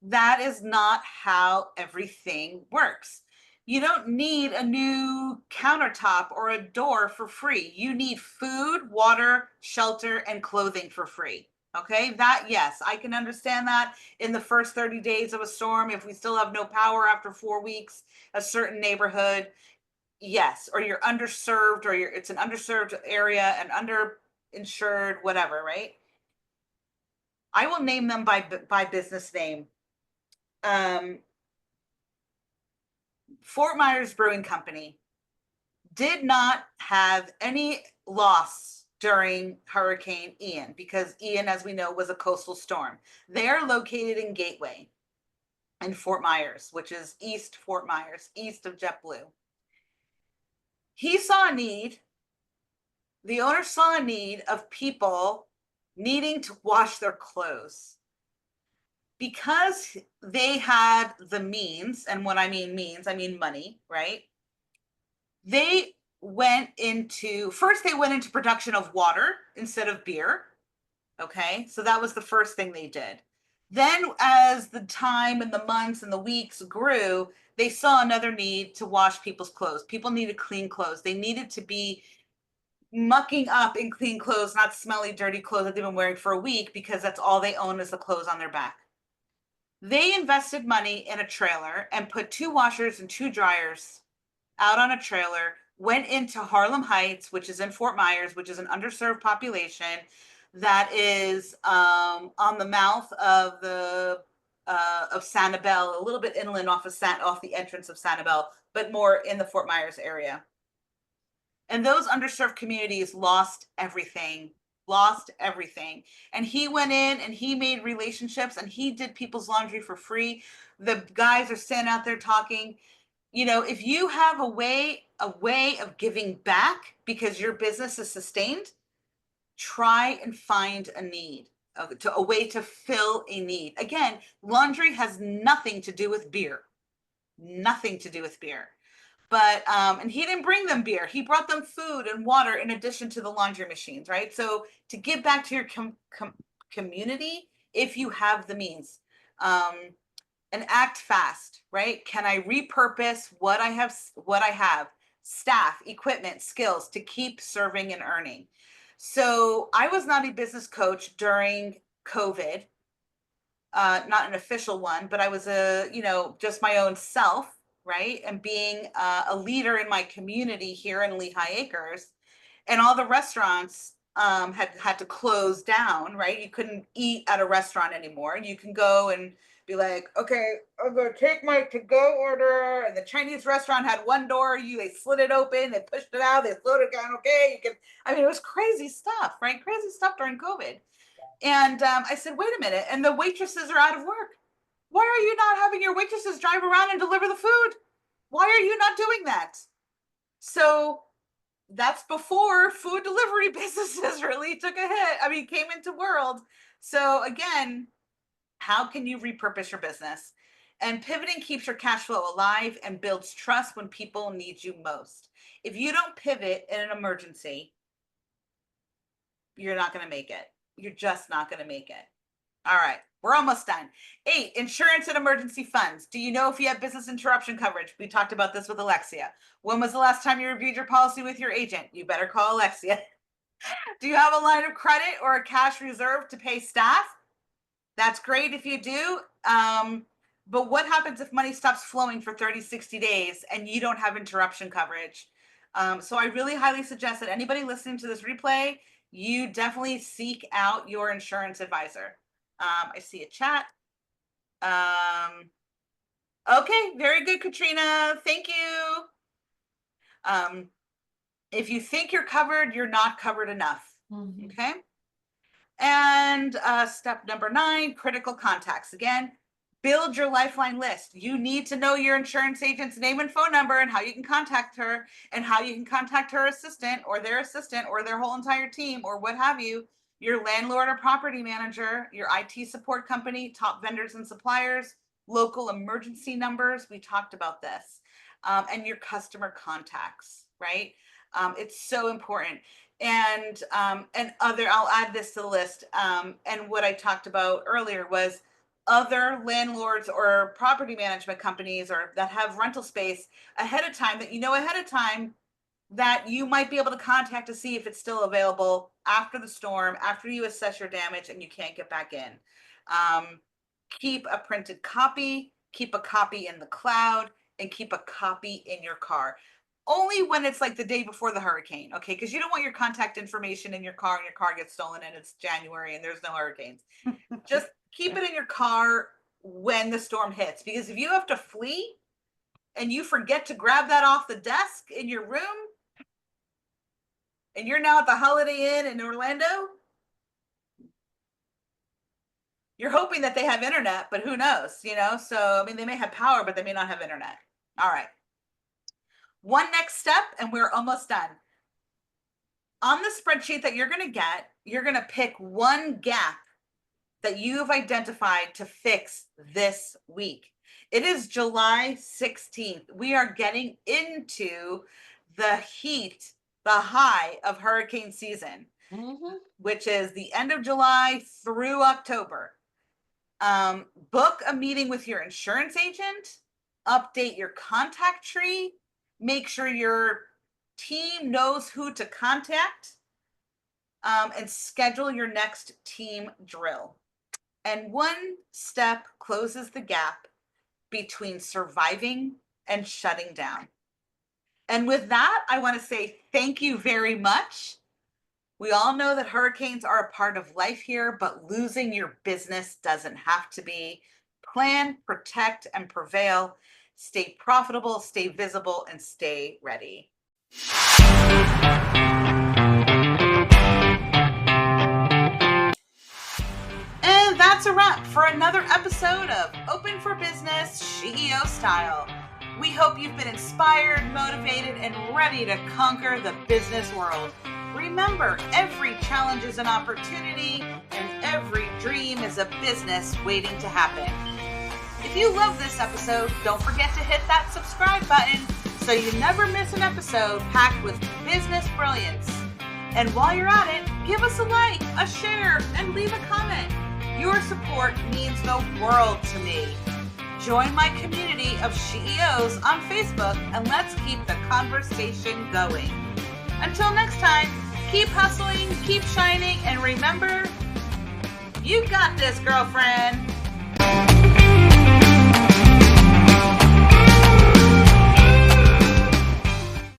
that is not how everything works. You don't need a new countertop or a door for free. You need food, water, shelter, and clothing for free. Okay, that, yes, I can understand that in the first 30 days of a storm, if we still have no power after 4 weeks, a certain neighborhood, yes, or you're underserved, or it's an underserved area, an underinsured, whatever, right? I will name them by business name. Fort Myers Brewing Company did not have any loss during Hurricane Ian because Ian, as we know, was a coastal storm. They are located in Gateway in Fort Myers, which is East Fort Myers, east of JetBlue. He saw a need. The owner saw a need of people needing to wash their clothes. Because they had the means, and when I mean means, I mean money, right? They went into production of water instead of beer. Okay, so that was the first thing they did. Then, as the time and the months and the weeks grew, they saw another need to wash people's clothes. People needed clean clothes. They needed to be mucking up in clean clothes, not smelly, dirty clothes that they've been wearing for a week because that's all they own is the clothes on their back. They invested money in a trailer and put 2 washers and 2 dryers out on a trailer, went into Harlem Heights, which is in Fort Myers, which is an underserved population that is on the mouth of Sanibel, a little bit inland off the entrance of Sanibel, but more in the Fort Myers area. And those underserved communities lost everything. And he went in and he made relationships and he did people's laundry for free. The guys are standing out there talking. You know, if you have a way of giving back because your business is sustained, try and find a need, a way to fill a need. Again, laundry has nothing to do with beer. Nothing to do with beer. But and he didn't bring them beer. He brought them food and water in addition to the laundry machines, right? So to give back to your community, if you have the means, and act fast, right? Can I repurpose what I have, staff, equipment, skills to keep serving and earning? So I was not a business coach during COVID, not an official one, but I was just my own self, right? And being a leader in my community here in Lehigh Acres, and all the restaurants had to close down, right? You couldn't eat at a restaurant anymore. You can go and be like, okay, I'm gonna take my to-go order. And the Chinese restaurant had one door, they slid it open, they pushed it out, they slowed it down. Okay, you can. I mean, it was crazy stuff, right? Crazy stuff during COVID. And I said, wait a minute. And the waitresses are out of work. Why are you not having your waitresses drive around and deliver the food? Why are you not doing that? So that's before food delivery businesses really took a hit. I mean, came into world. So again, how can you repurpose your business? And pivoting keeps your cash flow alive and builds trust when people need you most. If you don't pivot in an emergency, you're not going to make it. You're just not going to make it. All right, we're almost done. 8, insurance and emergency funds. Do you know if you have business interruption coverage? We talked about this with Alexia. When was the last time you reviewed your policy with your agent? You better call Alexia. Do you have a line of credit or a cash reserve to pay staff? That's great if you do. But what happens if money stops flowing for 30, 60 days and you don't have interruption coverage? So I really highly suggest that anybody listening to this replay, you definitely seek out your insurance advisor. I see a chat. Okay, very good, Katrina. Thank you. If you think you're covered, you're not covered enough. Mm-hmm. Okay. And step number 9, critical contacts. Again, build your lifeline list. You need to know your insurance agent's name and phone number and how you can contact her and how you can contact her assistant or their whole entire team or what have you, your landlord or property manager, your IT support company, top vendors and suppliers, local emergency numbers. We talked about this. And your customer contacts, right? It's so important. And other, I'll add this to the list. And what I talked about earlier was other landlords or property management companies or that have rental space ahead of time that you might be able to contact to see if it's still available after the storm, after you assess your damage and you can't get back in. Keep a printed copy, keep a copy in the cloud, and keep a copy in your car. Only when it's like the day before the hurricane, okay? Because you don't want your contact information in your car and your car gets stolen and it's January and there's no hurricanes. Just keep it in your car when the storm hits. Because if you have to flee and you forget to grab that off the desk in your room and you're now at the Holiday Inn in Orlando, you're hoping that they have internet, but who knows, you know? So, I mean, they may have power, but they may not have internet. All right. One next step, and we're almost done. On the spreadsheet that you're going to get, you're going to pick one gap that you've identified to fix this week. It is July 16th. We are getting into the heat, the high of hurricane season, which is the end of July through October. Book a meeting with your insurance agent, update your contact tree, make sure your team knows who to contact, and schedule your next team drill. And one step closes the gap between surviving and shutting down. And with that, I want to say thank you very much. We all know that hurricanes are a part of life here, but losing your business doesn't have to be. Plan, protect, and prevail. Stay profitable, stay visible, and stay ready. And that's a wrap for another episode of Open for Business CEO Style. We hope you've been inspired, motivated, and ready to conquer the business world. Remember, every challenge is an opportunity, and every dream is a business waiting to happen. If you love this episode, don't forget to hit that subscribe button so you never miss an episode packed with business brilliance. And while you're at it, give us a like, a share, and leave a comment. Your support means the world to me. Join my community of CEOs on Facebook and let's keep the conversation going. Until next time, keep hustling, keep shining, and remember, you got this, girlfriend.